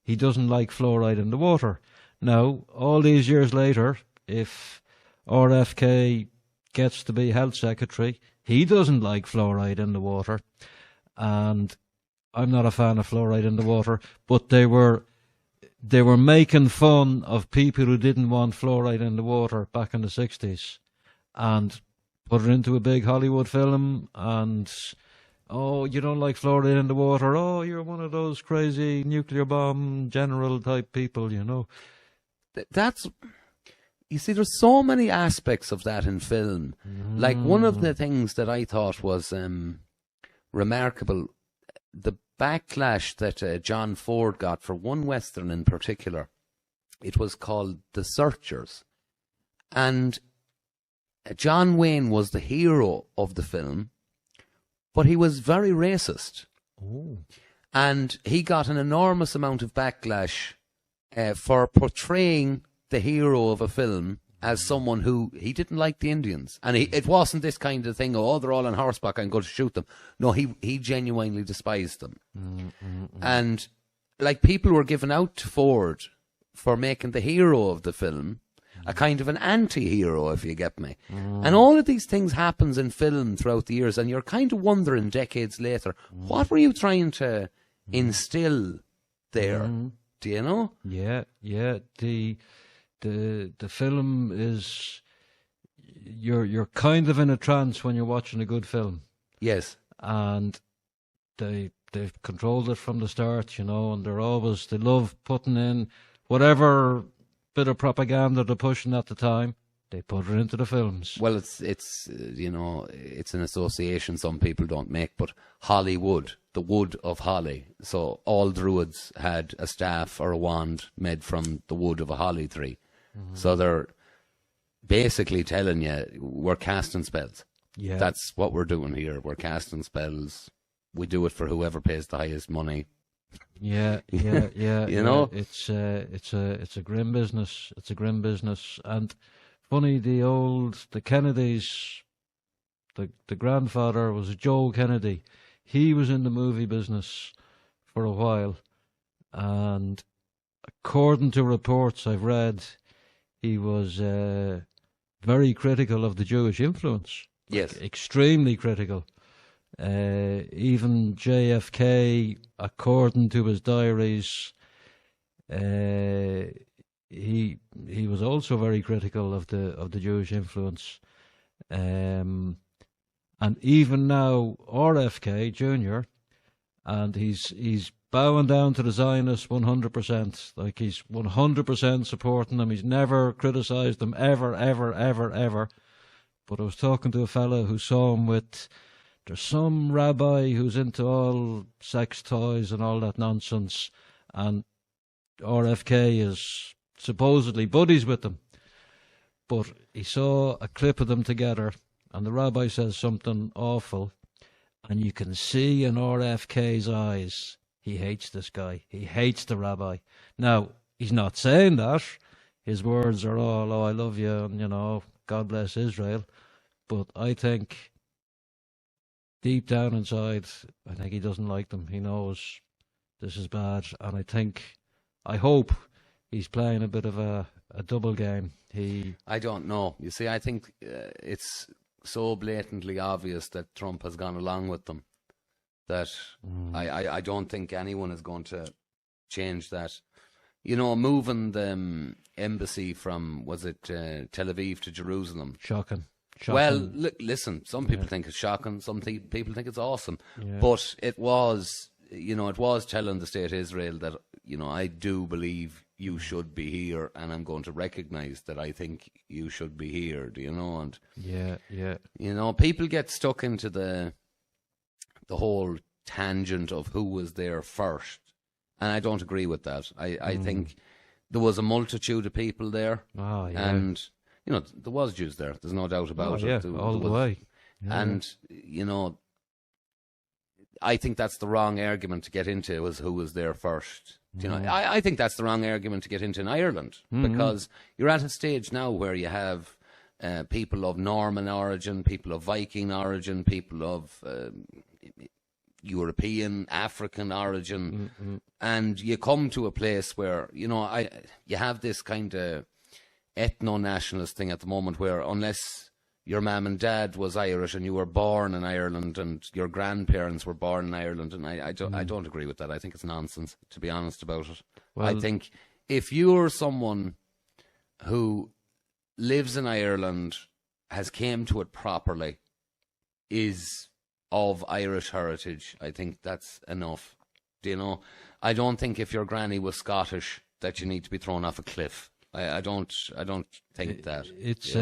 Speaker 3: he doesn't like fluoride in the water. Now, all these years later, if RFK gets to be health secretary, he doesn't like fluoride in the water. And I'm not a fan of fluoride in the water, but they were making fun of people who didn't want fluoride in the water back in the 60s and put it into a big Hollywood film. And, oh, you don't like fluoride in the water? Oh, you're one of those crazy nuclear bomb general type people,
Speaker 2: That's... You see, there's so many aspects of that in film. Like, one of the things that I thought was remarkable, the backlash that John Ford got for one Western in particular. It was called The Searchers. And John Wayne was the hero of the film, but he was very racist.
Speaker 3: Oh.
Speaker 2: And he got an enormous amount of backlash for portraying the hero of a film as someone who he didn't like the Indians. And it wasn't this kind of thing, oh, they're all on horseback, I'm going to shoot them. No, he genuinely despised them. And like, people were given out to Ford for making the hero of the film a kind of an anti-hero, if you get me. And all of these things happens in film throughout the years, and you're kind of wondering decades later, what were you trying to instill there? Do you know?
Speaker 3: Yeah. The film is, you're kind of in a trance when you're watching a good film.
Speaker 2: Yes.
Speaker 3: And they've controlled it from the start, and they love putting in whatever bit of propaganda they're pushing at the time. They put it into the films.
Speaker 2: Well, it's it's an association some people don't make, but Hollywood, the wood of holly. So all druids had a staff or a wand made from the wood of a holly tree. So they're basically telling you, we're casting spells.
Speaker 3: Yeah.
Speaker 2: That's what we're doing here. We're casting spells. We do it for whoever pays the highest money.
Speaker 3: Yeah. It's a grim business. It's a grim business. And funny, the Kennedys, the grandfather was Joe Kennedy. He was in the movie business for a while, and according to reports I've read, he was very critical of the Jewish influence.
Speaker 2: Yes.
Speaker 3: Extremely critical. Even JFK, according to his diaries, he was also very critical of the Jewish influence. And even now, RFK Jr., and he's bowing down to the Zionists 100%. Like, he's 100% supporting them. He's never criticised them, ever. But I was talking to a fellow who saw him there's some rabbi who's into all sex toys and all that nonsense, and RFK is supposedly buddies with them. But he saw a clip of them together, and the rabbi says something awful, and you can see in RFK's eyes, he hates this guy. He hates the rabbi. Now, he's not saying that. His words are all, oh, I love you, and, God bless Israel. But I think, deep down inside, I think he doesn't like them. He knows this is bad, and I hope he's playing a bit of a double game.
Speaker 2: I don't know. You see, I think it's so blatantly obvious that Trump has gone along with them that I don't think anyone is going to change that. Moving the embassy from, was it Tel Aviv to Jerusalem?
Speaker 3: Shocking.
Speaker 2: Well, listen, some people think it's shocking, some people think it's awesome. Yeah. But it was, it was telling the state of Israel that, I do believe you should be here, and I'm going to recognise that I think you should be here, and
Speaker 3: yeah.
Speaker 2: People get stuck into the whole tangent of who was there first, and I don't agree with that. I think there was a multitude of people there, and there was Jews there. There's no doubt about it.
Speaker 3: All the way. Yeah.
Speaker 2: And I think that's the wrong argument to get into, was who was there first. You know, I think that's the wrong argument to get into in Ireland, because you're at a stage now where you have people of Norman origin, people of Viking origin, people of European, African origin, and you come to a place where, you know, you have this kind of ethno-nationalist thing at the moment, where unless your mum and dad was Irish and you were born in Ireland and your grandparents were born in Ireland, and I don't agree with that. I think it's nonsense, to be honest about it. Well, I think if you're someone who lives in Ireland, has came to it properly, is of Irish heritage, I think that's enough. Do you know? I don't think if your granny was Scottish that you need to be thrown off a cliff. I don't think that.
Speaker 3: It's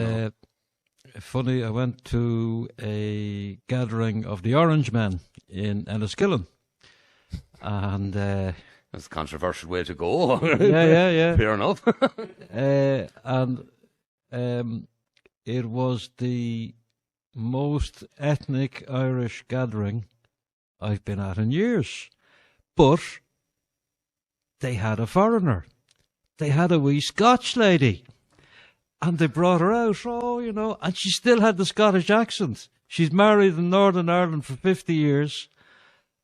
Speaker 3: funny. I went to a gathering of the Orange Men in Enniskillen, and
Speaker 2: that's a controversial way to go.
Speaker 3: yeah.
Speaker 2: Fair enough.
Speaker 3: And it was the most ethnic Irish gathering I've been at in years. But they had a foreigner. They had a wee Scotch lady. And they brought her out, and she still had the Scottish accent. She's married in Northern Ireland for 50 years.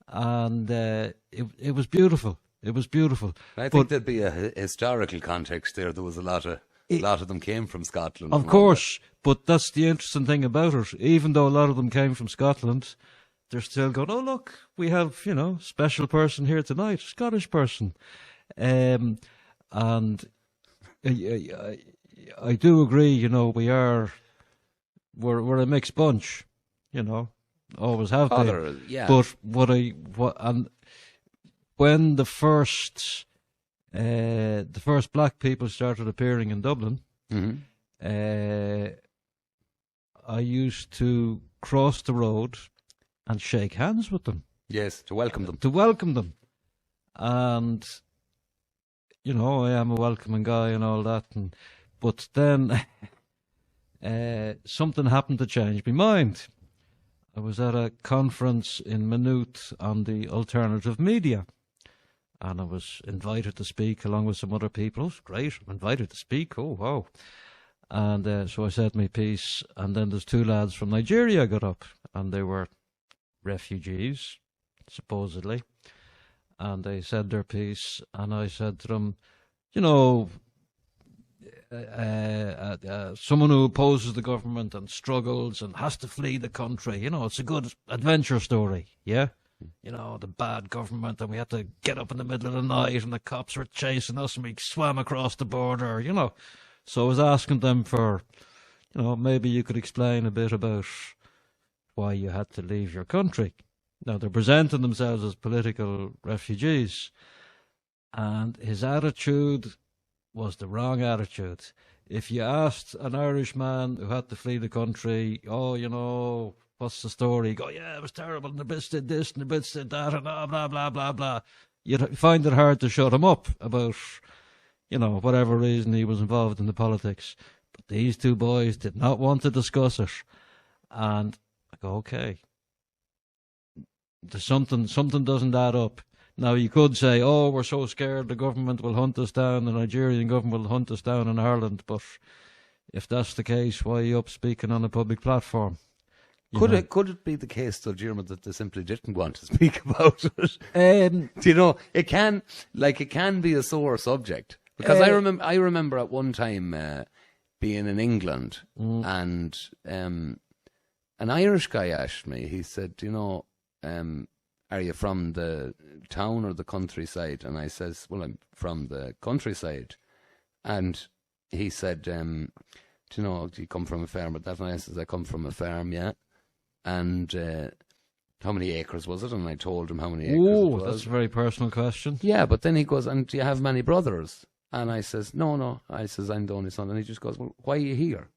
Speaker 3: And it was beautiful. It was beautiful.
Speaker 2: I think there'd be a historical context there. There was a lot of them came from Scotland.
Speaker 3: Of course, but that's the interesting thing about it. Even though a lot of them came from Scotland, they're still going, oh, look, we have, special person here tonight, Scottish person. And I do agree, we're a mixed bunch, always have been.
Speaker 2: Yeah.
Speaker 3: But when the first black people started appearing in Dublin, I used to cross the road and shake hands with them.
Speaker 2: Yes, to welcome them.
Speaker 3: And, I am a welcoming guy and all that. But then something happened to change my mind. I was at a conference in Maynooth on the alternative media. And I was invited to speak along with some other people. It was great. I'm invited to speak. Oh, wow. And so I said my piece. And then there's two lads from Nigeria got up. And they were refugees, supposedly. And they said their piece. And I said to them, someone who opposes the government and struggles and has to flee the country, it's a good adventure story, yeah? The bad government, and we had to get up in the middle of the night and the cops were chasing us and we swam across the border, So I was asking them for, maybe you could explain a bit about why you had to leave your country. Now, they're presenting themselves as political refugees, and his attitude was the wrong attitude. If you asked an Irish man who had to flee the country, what's the story? He'd go, yeah, it was terrible, and the bits did this, and the bits did that, and blah, blah, blah, blah, blah. You'd find it hard to shut him up about, whatever reason he was involved in the politics. But these two boys did not want to discuss it. And I go, okay, there's something doesn't add up. Now, you could say, oh, we're so scared the government will hunt us down, the Nigerian government will hunt us down in Ireland. But if that's the case, why are you up speaking on a public platform?
Speaker 2: Could it be the case, though, Diarmuid, that they simply didn't want to speak about it? It can be a sore subject. Because I remember at one time being in England, and an Irish guy asked me, he said, are you from the town or the countryside? And I says, well, I'm from the countryside. And he said, do you come from a farm? But that, and I says, I come from a farm, yeah. And how many acres was it? And I told him how many acres it was.
Speaker 3: That's a very personal question.
Speaker 2: Yeah, but then he goes, and do you have many brothers? And I says, no. I says, I'm the only son. And he just goes, well, why are you here?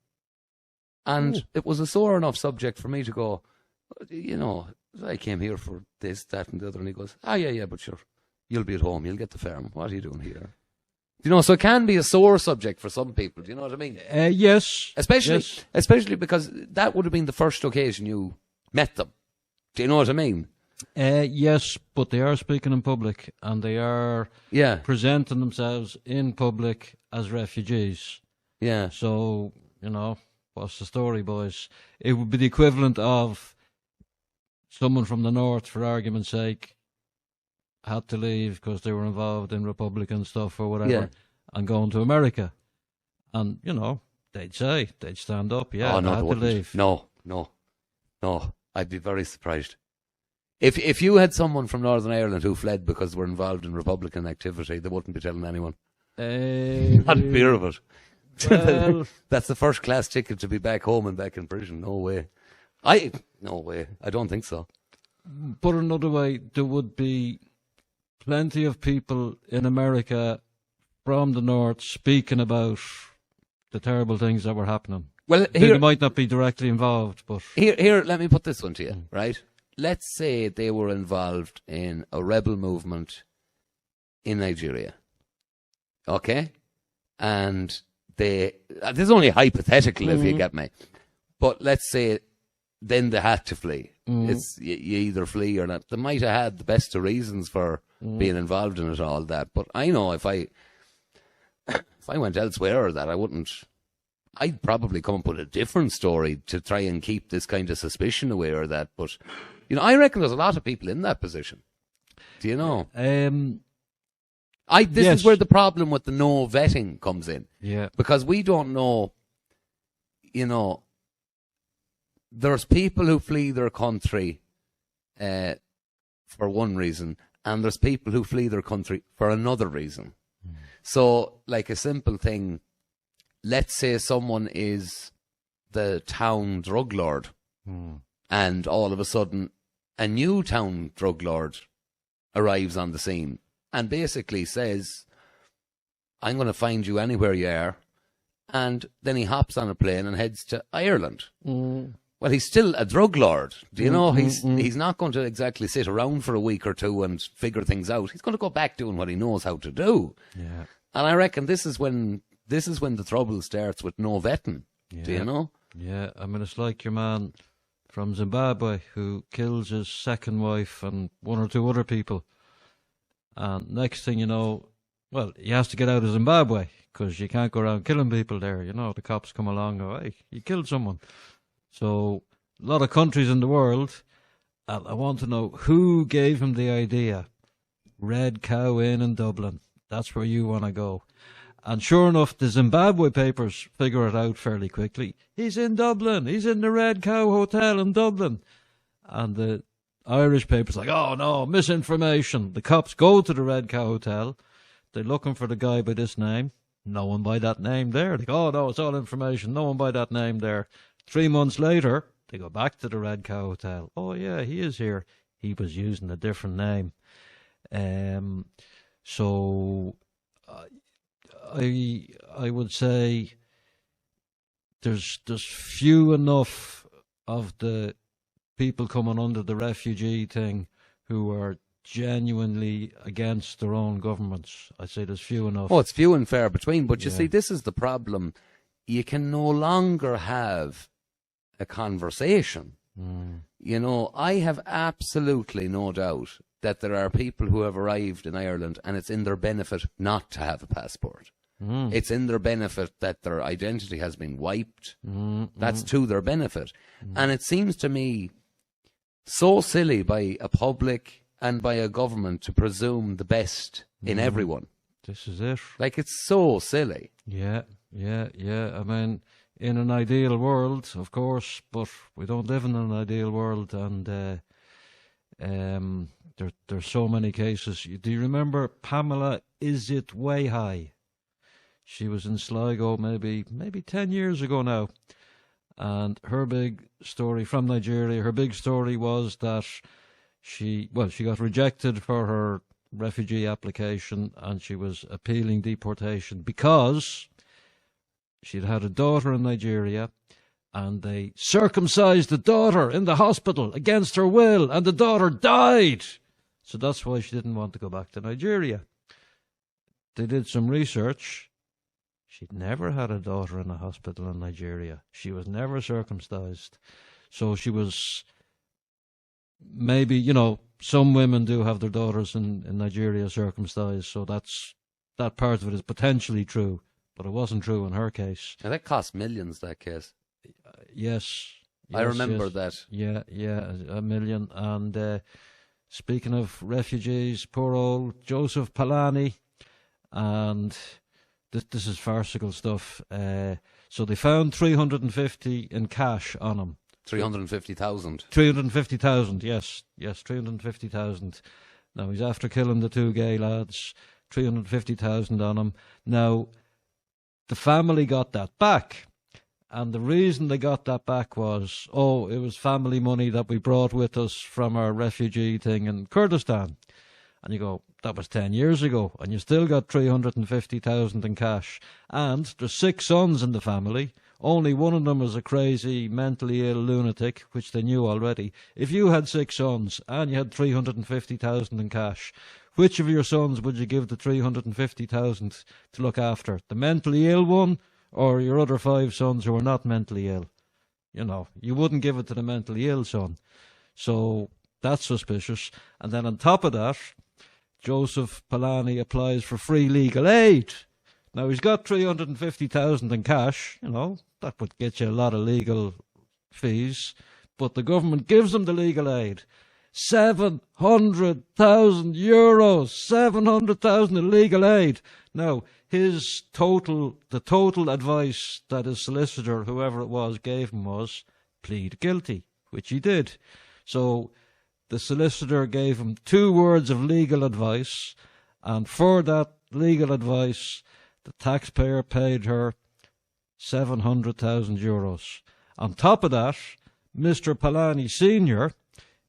Speaker 2: And it was a sore enough subject for me to go, I came here for this, that, and the other. And he goes, yeah, but sure, you'll be at home. You'll get the farm. What are you doing here? So it can be a sore subject for some people. Do you know what I mean?
Speaker 3: Yes.
Speaker 2: Especially because that would have been the first occasion you met them. Do you know what I mean?
Speaker 3: Yes, but they are speaking in public, and they are
Speaker 2: Yeah,
Speaker 3: presenting themselves in public as refugees.
Speaker 2: yeah.
Speaker 3: So, what's the story, boys? It would be the equivalent of someone from the north, for argument's sake, had to leave because they were involved in Republican stuff or whatever,
Speaker 2: Yeah.
Speaker 3: and going to America. And, they'd stand up,
Speaker 2: Oh, no,
Speaker 3: I
Speaker 2: they
Speaker 3: had to
Speaker 2: wouldn't.
Speaker 3: leave.
Speaker 2: No. I'd be very surprised. If you had someone from Northern Ireland who fled because they were involved in Republican activity, they wouldn't be telling anyone. Not a fear of it.
Speaker 3: Well,
Speaker 2: That's the first class ticket to be back home and back in prison. No way. No way. I don't think so.
Speaker 3: put another way, there would be plenty of people in America from the north speaking about the terrible things that were happening.
Speaker 2: Well,
Speaker 3: They might not be directly involved, but
Speaker 2: Here, let me put this one to you, right? Let's say they were involved in a rebel movement in Nigeria, okay? And this is only hypothetical, if you get me. But let's say then they had to flee. It's you either flee or not. They might have had the best of reasons for being involved in it, all that. But I know if I went elsewhere or that, I wouldn't. I'd probably come up with a different story to try and keep this kind of suspicion away or that. But, I reckon there's a lot of people in that position. Do you know? This
Speaker 3: Yes.
Speaker 2: is where the problem with the no vetting comes in.
Speaker 3: yeah.
Speaker 2: Because we don't know, there's people who flee their country for one reason, and there's people who flee their country for another reason. So, like a simple thing, let's say someone is the town drug lord, and all of a sudden a new town drug lord arrives on the scene and basically says, I'm going to find you anywhere you are, and then he hops on a plane and heads to Ireland. Well, he's still a drug lord. Do you know? He's not going to exactly sit around for a week or two and figure things out. He's going to go back doing what he knows how to do.
Speaker 3: Yeah.
Speaker 2: And I reckon this is when the trouble starts with no vetting. Do you know?
Speaker 3: Yeah, I mean, it's like your man from Zimbabwe who kills his second wife and one or two other people. And next thing you know, well, he has to get out of Zimbabwe because you can't go around killing people there. The cops come along and go, hey, you killed someone. So a lot of countries in the world, and I want to know who gave him the idea. Red Cow Inn in Dublin. That's where you want to go. And sure enough, the Zimbabwe papers figure it out fairly quickly. He's in Dublin. He's in the Red Cow Hotel in Dublin. And the Irish papers like, oh no, misinformation. The cops go to the Red Cow Hotel. They're looking for the guy by this name. No one by that name there. They go, oh no, it's all information. No one by that name there. 3 months later, they go back to the Red Cow Hotel. Oh yeah, he is here. He was using a different name. So I would say there's few enough of the people coming under the refugee thing who are genuinely against their own governments. I'd say there's few enough.
Speaker 2: Oh, it's few and far between. But you see, this is the problem. You can no longer have a conversation. I have absolutely no doubt that there are people who have arrived in Ireland and it's in their benefit not to have a passport. It's in their benefit that their identity has been wiped. That's to their benefit. And it seems to me so silly by a public and by a government to presume the best in everyone.
Speaker 3: This is it.
Speaker 2: Like, it's so silly.
Speaker 3: Yeah. I mean, in an ideal world, of course, but we don't live in an ideal world, and there's so many cases. Do you remember Pamela Is It Way High? She was in Sligo maybe 10 years ago now, and her big story from Nigeria, her big story was that she got rejected for her refugee application, and she was appealing deportation because she'd had a daughter in Nigeria, and they circumcised the daughter in the hospital against her will, and the daughter died. So that's why she didn't want to go back to Nigeria. They did some research. She'd never had a daughter in a hospital in Nigeria. She was never circumcised. So she was maybe, some women do have their daughters in Nigeria circumcised, so that part of it is potentially true, but it wasn't true in her case.
Speaker 2: Now, that cost millions, that case.
Speaker 3: Yes.
Speaker 2: I remember
Speaker 3: yes.
Speaker 2: that.
Speaker 3: Yeah, $1 million. And speaking of refugees, poor old Joseph Palani, and this is farcical stuff. So they found 350 in cash on him.
Speaker 2: 350,000.
Speaker 3: 350,000, yes, 350,000. Now he's after killing the two gay lads. 350,000 on him. Now the family got that back, and the reason they got that back was, it was family money that we brought with us from our refugee thing in Kurdistan. And you go, that was 10 years ago, and you still got 350,000 in cash. And there's 6 sons in the family. Only one of them is a crazy, mentally ill lunatic, which they knew already. If you had 6 sons and you had 350,000 in cash, which of your sons would you give the 350,000 to look after? The mentally ill one, or your other 5 sons who are not mentally ill? You know, you wouldn't give it to the mentally ill son. So that's suspicious. And then on top of that, Joseph Palani applies for free legal aid. Now, he's got 350,000 in cash, you know, that would get you a lot of legal fees, but the government gives him the legal aid. 700,000 euros, 700,000 in legal aid. Now, the total advice that his solicitor, whoever it was, gave him was plead guilty, which he did. So the solicitor gave him 2 words of legal advice, and for that legal advice, the taxpayer paid her 700,000 euros. On top of that, Mr. Palani Sr.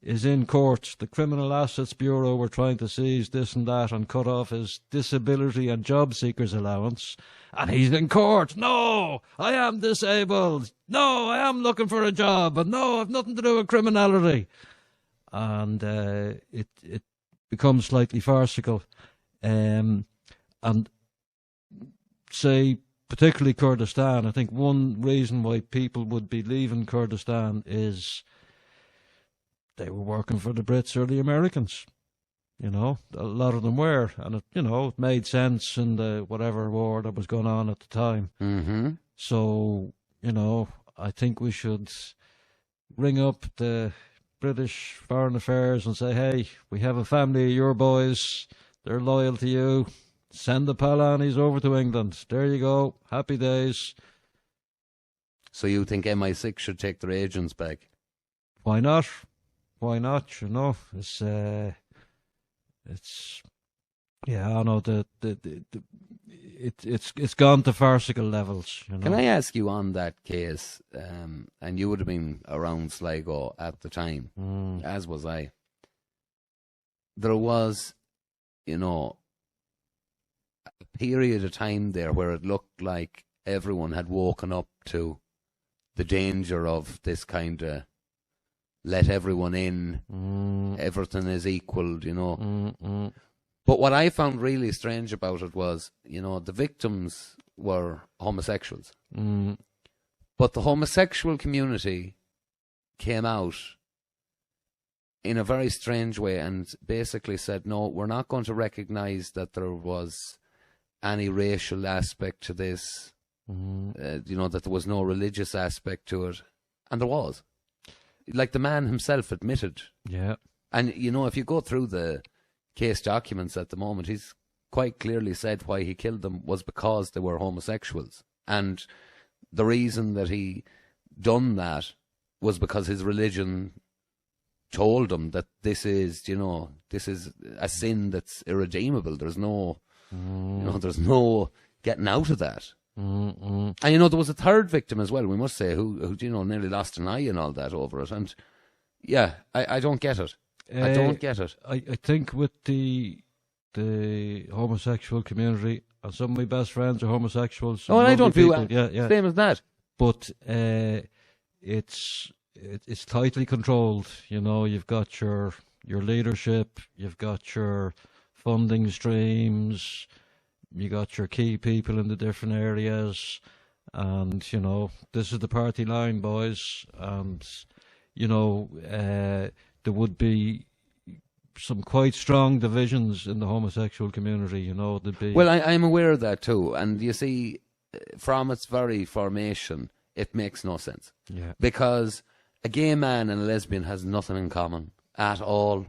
Speaker 3: is in court. The Criminal Assets Bureau were trying to seize this and that and cut off his disability and job seekers allowance. And he's in court. No, I am disabled. No, I am looking for a job. And no, I've nothing to do with criminality. And it becomes slightly farcical. And say, particularly Kurdistan, I think one reason why people would be leaving Kurdistan is they were working for the Brits or the Americans. You know, a lot of them were, and it made sense in the whatever war that was going on at the time.
Speaker 2: Mm-hmm.
Speaker 3: So, I think we should ring up the British Foreign Affairs and say, hey, we have a family of your boys, they're loyal to you. Send the Palanis over to England. There you go. Happy days.
Speaker 2: So you think MI6 should take their agents back?
Speaker 3: Why not? Why not? It's I know it's gone to farcical levels.
Speaker 2: Can I ask you on that case? And you would have been around Sligo at the time, as was I. There was, a period of time there where it looked like everyone had woken up to the danger of this kind of let everyone in, everything is equal, But what I found really strange about it was, the victims were homosexuals. But the homosexual community came out in a very strange way and basically said, no, we're not going to recognise that there was any racial aspect to this, that there was no religious aspect to it. And there was. Like the man himself admitted.
Speaker 3: Yeah.
Speaker 2: And, if you go through the case documents at the moment, he's quite clearly said why he killed them was because they were homosexuals. And the reason that he done that was because his religion told him that this is a sin that's irredeemable. There's no... there's no getting out of that. And, there was a third victim as well, we must say, who nearly lost an eye and all that over it. And, yeah, I don't get it. I don't get it.
Speaker 3: I think with the homosexual community, and some of my best friends are homosexuals.
Speaker 2: Oh, and I don't view it.
Speaker 3: Yeah.
Speaker 2: Same as that.
Speaker 3: But it's tightly controlled. You've got your leadership, you've got your funding streams, you got your key people in the different areas, and this is the party line, boys. And there would be some quite strong divisions in the homosexual community. You know, there'd be.
Speaker 2: Well, I'm aware of that too, and you see, from its very formation, it makes no sense.
Speaker 3: Yeah.
Speaker 2: Because a gay man and a lesbian has nothing in common at all.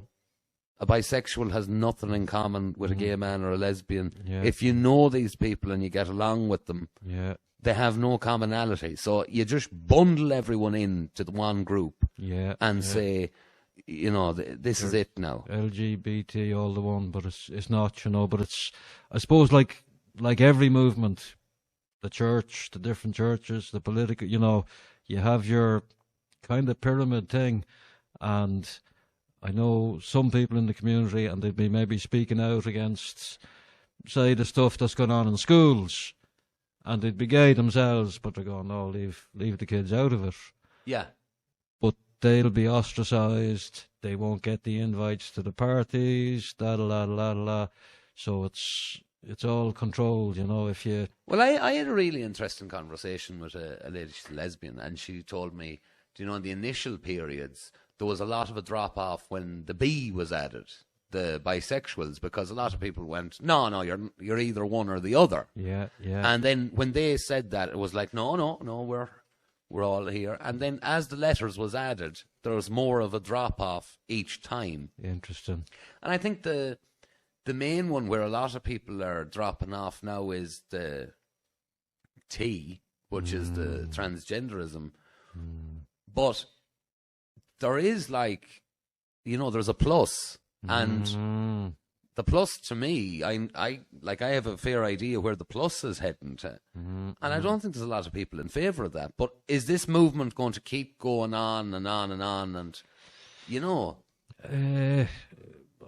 Speaker 2: A bisexual has nothing in common with a gay man or a lesbian.
Speaker 3: Yeah.
Speaker 2: If you know these people and you get along with them,
Speaker 3: Yeah.
Speaker 2: they have no commonality. So you just bundle everyone into the one group
Speaker 3: Yeah.
Speaker 2: and say, you know, this is it now.
Speaker 3: LGBT, all the one, but it's not, you know. But it's, I suppose, like every movement, the church, the different churches, the political, you know, you have your kind of pyramid thing, and I know some people in the community, and they'd be maybe speaking out against, say, the stuff that's going on in schools, and they'd be gay themselves, but they're going, no, leave the kids out of it.
Speaker 2: Yeah.
Speaker 3: But they'll be ostracised. They won't get the invites to the parties. So it's all controlled, you know. If you
Speaker 2: Well, I had a really interesting conversation with a lady, she's a lesbian, and she told me, do you know, in the initial periods, there was a lot of a drop-off when the B was added, the bisexuals, because a lot of people went, no, you're either one or the other.
Speaker 3: yeah.
Speaker 2: And then when they said that, it was like, no, we're all here. And then as the letters was added, there was more of a drop-off each time.
Speaker 3: Interesting.
Speaker 2: And I think the main one where a lot of people are dropping off now is the T, which is the transgenderism. But there is, like, you know, there's a plus. And the plus, to me, I have a fair idea where the plus is heading to. And I don't think there's a lot of people in favour of that. But is this movement going to keep going on and on and on? And, you know...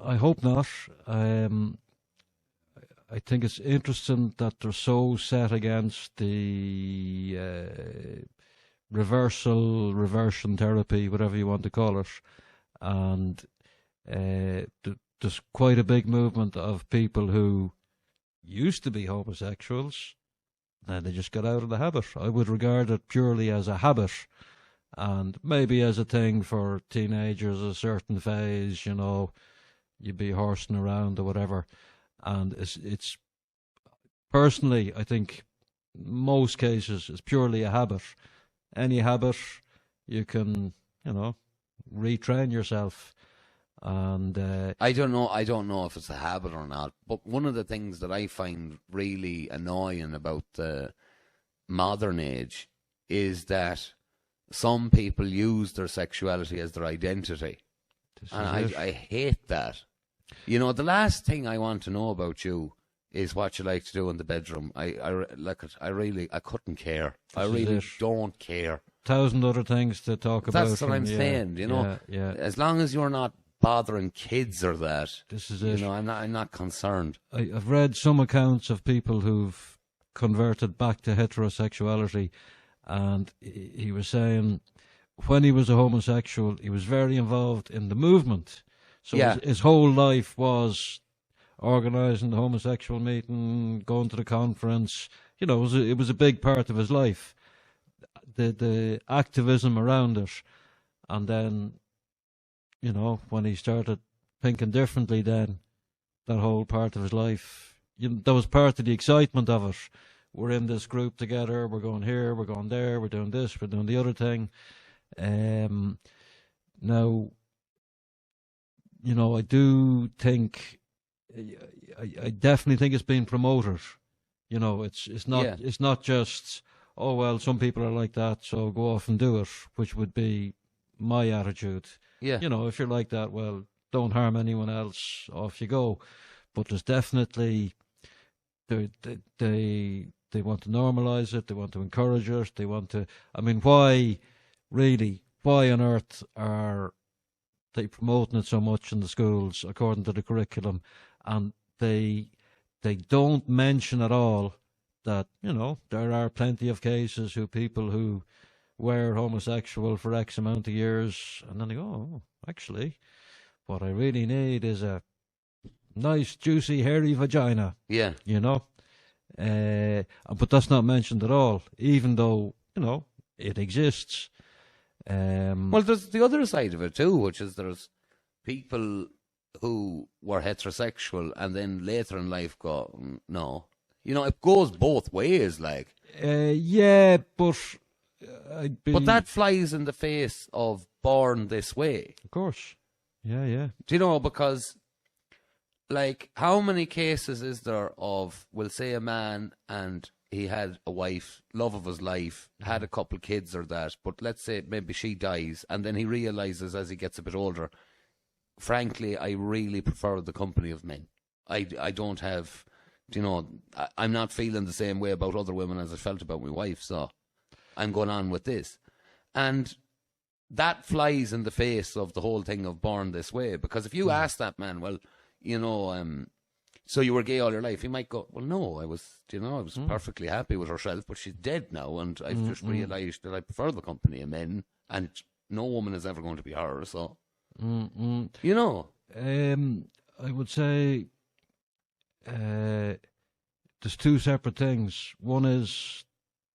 Speaker 3: I hope not. I think it's interesting that they're so set against the reversion therapy, whatever you want to call it, and there's quite a big movement of people who used to be homosexuals, and they just got out of the habit. I would regard it purely as a habit, and maybe as a thing for teenagers, a certain phase, you know, you'd be horsing around or whatever. And it's personally, I think most cases it's purely a habit. Any habit, you can, you know, retrain yourself. And
Speaker 2: I don't know if it's a habit or not, but one of the things that I find really annoying about the modern age is that some people use their sexuality as their identity. And I hate that. You know, the last thing I want to know about you is what you like to do in the bedroom. I couldn't care. I really don't care.
Speaker 3: 1,000 other things to talk about.
Speaker 2: That's what I'm saying, you know.
Speaker 3: Yeah.
Speaker 2: As long as you're not bothering kids or that,
Speaker 3: this is it.
Speaker 2: You know, I'm not concerned.
Speaker 3: I've read some accounts of people who've converted back to heterosexuality, and he was saying when he was a homosexual, he was very involved in the movement. So his whole life was organising the homosexual meeting, going to the conference. You know, it was a big part of his life, the activism around it. And then, you know, when he started thinking differently, then that whole part of his life, that was part of the excitement of it. We're in this group together, we're going here, we're going there, we're doing this, we're doing the other thing. Now, you know, I do think, I definitely think it's being promoted. You know, it's not just, oh well, some people are like that, so go off and do it, which would be my attitude.
Speaker 2: Yeah.
Speaker 3: You know, if you're like that, well, don't harm anyone else, off you go. But there's definitely, they want to normalise it, they want to encourage it, they want to, I mean, why on earth are they promoting it so much in the schools according to the curriculum? And they don't mention at all that, you know, there are plenty of cases people who were homosexual for X amount of years, and then they go, oh, actually, what I really need is a nice, juicy, hairy vagina.
Speaker 2: Yeah.
Speaker 3: You know? But that's not mentioned at all, even though, you know, it exists.
Speaker 2: Well, there's the other side of it too, which is there's people who were heterosexual and then later in life go, no. You know, it goes both ways, like.
Speaker 3: Yeah, but I'd be...
Speaker 2: But that flies in the face of Born This Way.
Speaker 3: Of course. Yeah.
Speaker 2: Do you know, because, like, how many cases is there of, we'll say a man and he had a wife, love of his life, had a couple kids or that, but let's say maybe she dies, and then he realises as he gets a bit older, frankly, I really prefer the company of men. I don't have, you know, I'm not feeling the same way about other women as I felt about my wife, so I'm going on with this. And that flies in the face of the whole thing of Born This Way, because if you ask that man, well, you know, so you were gay all your life, he might go, well, no, I was perfectly happy with herself, but she's dead now, and I've just realised that I prefer the company of men, and no woman is ever going to be her, so, you know.
Speaker 3: I would say there's two separate things. One is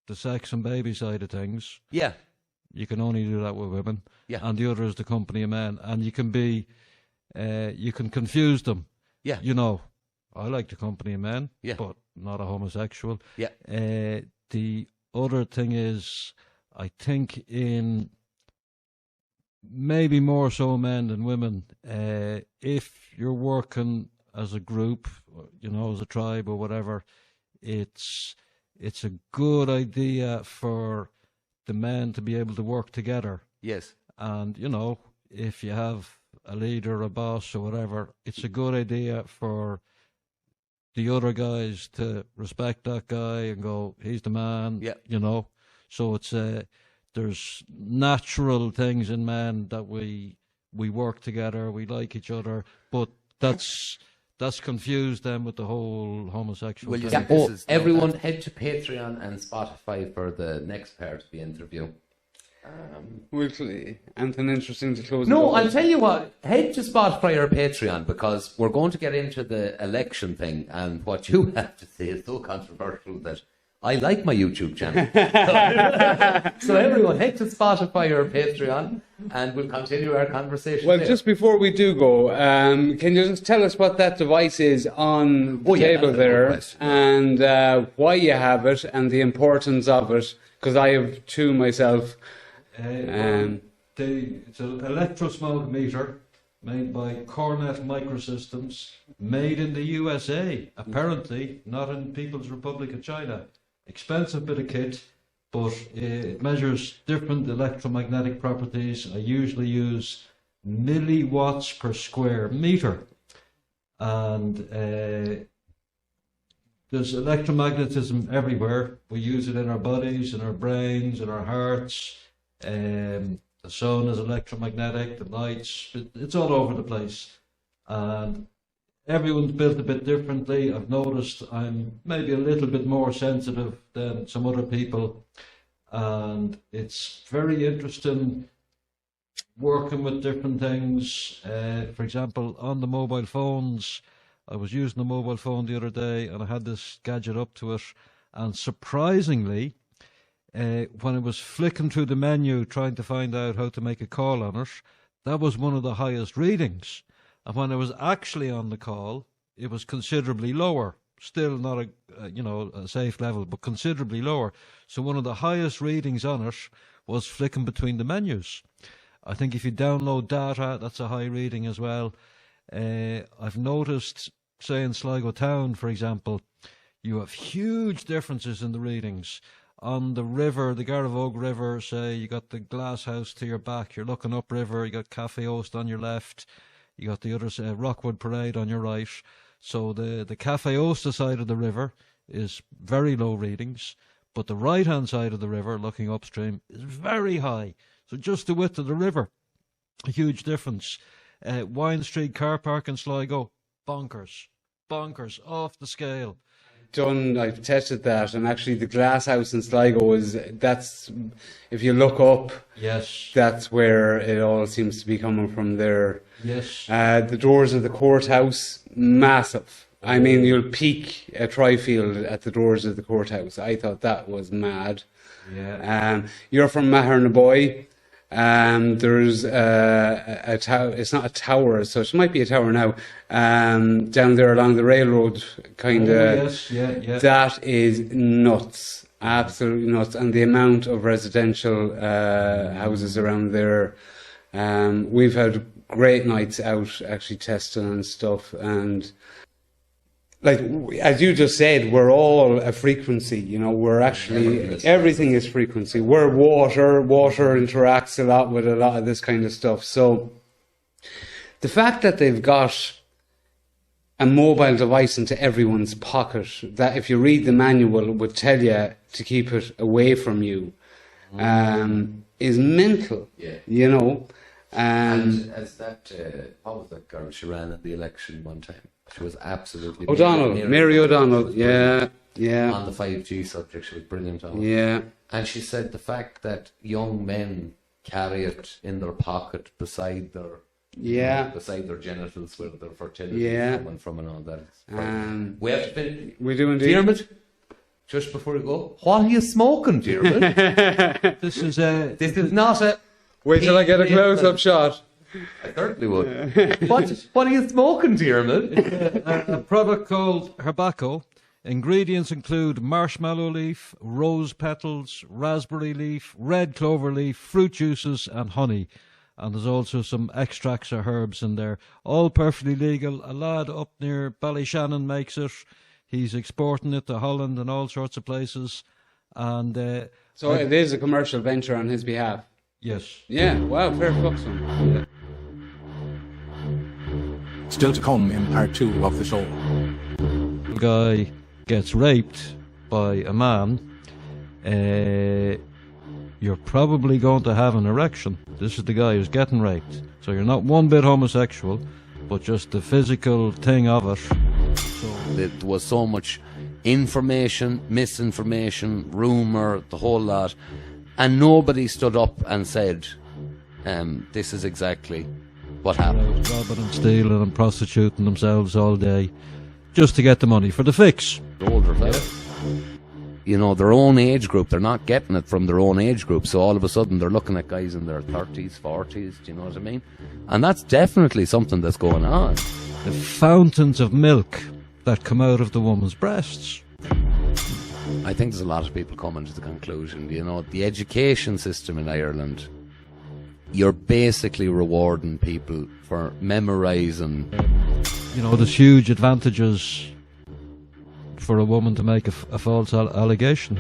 Speaker 3: the sex and baby side of things.
Speaker 2: Yeah.
Speaker 3: You can only do that with women.
Speaker 2: Yeah.
Speaker 3: And the other is the company of men. And you can be, you can confuse them.
Speaker 2: Yeah.
Speaker 3: You know, I like the company of men,
Speaker 2: yeah,
Speaker 3: but not a homosexual.
Speaker 2: Yeah.
Speaker 3: The other thing is, I think in maybe more so men than women, if you're working as a group, you know, as a tribe or whatever, it's a good idea for the men to be able to work together.
Speaker 2: Yes.
Speaker 3: And, you know, if you have a leader, a boss or whatever, it's a good idea for the other guys to respect that guy and go, he's the man,
Speaker 2: yeah,
Speaker 3: you know. So it's there's natural things in men that we work together, we like each other, but that's confused them with the whole homosexual thing.
Speaker 2: Yeah, everyone head to Patreon and Spotify for the next part of the interview.
Speaker 1: Anything interesting to close?
Speaker 2: No, I'll tell you what. Head to Spotify or Patreon, because we're going to get into the election thing, and what you have to say is so controversial that I like my YouTube channel. So everyone, head to Spotify or Patreon, and we'll continue our conversation.
Speaker 1: Well,
Speaker 2: there.
Speaker 1: just before we do go, can you just tell us what that device is on the table there, and why you have it, and the importance of it? Because I have two myself.
Speaker 3: It's an electrosmog meter made by Cornet Microsystems, made in the USA, apparently, not in People's Republic of China. Expensive bit of kit, but it measures different electromagnetic properties. I usually use milliwatts per square meter. And there's electromagnetism everywhere. We use it in our bodies, in our brains, in our hearts. The sun is electromagnetic, the lights, it's all over the place. And everyone's built a bit differently. I've noticed I'm maybe a little bit more sensitive than some other people. And it's very interesting working with different things. For example, on the mobile phones, I was using the mobile phone the other day and I had this gadget up to it. And surprisingly, when I was flicking through the menu trying to find out how to make a call on it, that was one of the highest readings. And when I was actually on the call, it was considerably lower. Still not a safe level, but considerably lower. So one of the highest readings on it was flicking between the menus. I think if you download data, that's a high reading as well. I've noticed, say in Sligo town, for example, you have huge differences in the readings. On the river, the Garavogue River, say, you got the glass house to your back, you're looking upriver, you got Cafe Oast on your left, you got the other Rockwood Parade on your right. So the Cafe Oast side of the river is very low readings, but the right-hand side of the river, looking upstream, is very high. So just the width of the river, a huge difference. Wine Street car park in Sligo, bonkers, off the scale.
Speaker 1: I've tested that, and actually the glass house in Sligo that's if you look up,
Speaker 3: yes,
Speaker 1: that's where it all seems to be coming from there.
Speaker 3: Yes.
Speaker 1: The doors of the courthouse, massive. I mean, you'll peek a Trifield at the doors of the courthouse. I thought that was mad.
Speaker 3: Yeah.
Speaker 1: You're from Manorhamilton. There's a tower. It's not a tower, so it might be a tower now. Down there along the railroad, kind of.
Speaker 3: Yes, yeah.
Speaker 1: That is nuts, absolutely nuts, and the amount of residential houses around there. We've had great nights out actually testing and stuff, and like as you just said, we're all a frequency. You know, we're actually everything is frequency. We're water. Water interacts a lot with a lot of this kind of stuff. So the fact that they've got a mobile device into everyone's pocket, that if you read the manual would tell you to keep it away from you, is mental.
Speaker 2: Yeah.
Speaker 1: You know.
Speaker 2: And as that, what was that girl? She ran in the election one time. She was absolutely
Speaker 1: O'Donnell, Mary O'Donnell, yeah.
Speaker 2: On the 5G subject, she was brilliant on it.
Speaker 1: Yeah.
Speaker 2: And she said the fact that young men carry it in their pocket beside their beside their genitals where their fertility is coming from and all that. We have to finish.
Speaker 1: We do indeed.
Speaker 2: Diarmuid, just before we go, what are you smoking, Diarmuid?
Speaker 3: This is
Speaker 2: not a.
Speaker 1: Wait till I get a close-up shot.
Speaker 2: I certainly would. What are you smoking, Diarmuid?
Speaker 3: a product called Herbacco. Ingredients include marshmallow leaf, rose petals, raspberry leaf, red clover leaf, fruit juices and honey. And there's also some extracts of herbs in there. All perfectly legal. A lad up near Ballyshannon makes it. He's exporting it to Holland and all sorts of places. And
Speaker 1: so it is a commercial venture on his behalf.
Speaker 3: Yes.
Speaker 1: Yeah, wow, fair fuck son. Yeah.
Speaker 4: Still to come in part 2 of the show.
Speaker 3: A guy gets raped by a man, you're probably going to have an erection. This is the guy who's getting raped. So you're not one bit homosexual, but just the physical thing of it. So
Speaker 2: there was so much information, misinformation, rumour, the whole lot. And nobody stood up and said, this is exactly what happened.
Speaker 3: Robbing and stealing and prostituting themselves all day just to get the money for the fix.
Speaker 2: The older fella. You know, their own age group, they're not getting it from their own age group, so all of a sudden they're looking at guys in their 30s, 40s, do you know what I mean? And that's definitely something that's going on.
Speaker 3: The fountains of milk that come out of the woman's breasts.
Speaker 2: I think there's a lot of people coming to the conclusion, you know, the education system in Ireland, you're basically rewarding people for memorising.
Speaker 3: You know, there's huge advantages for a woman to make a false allegation.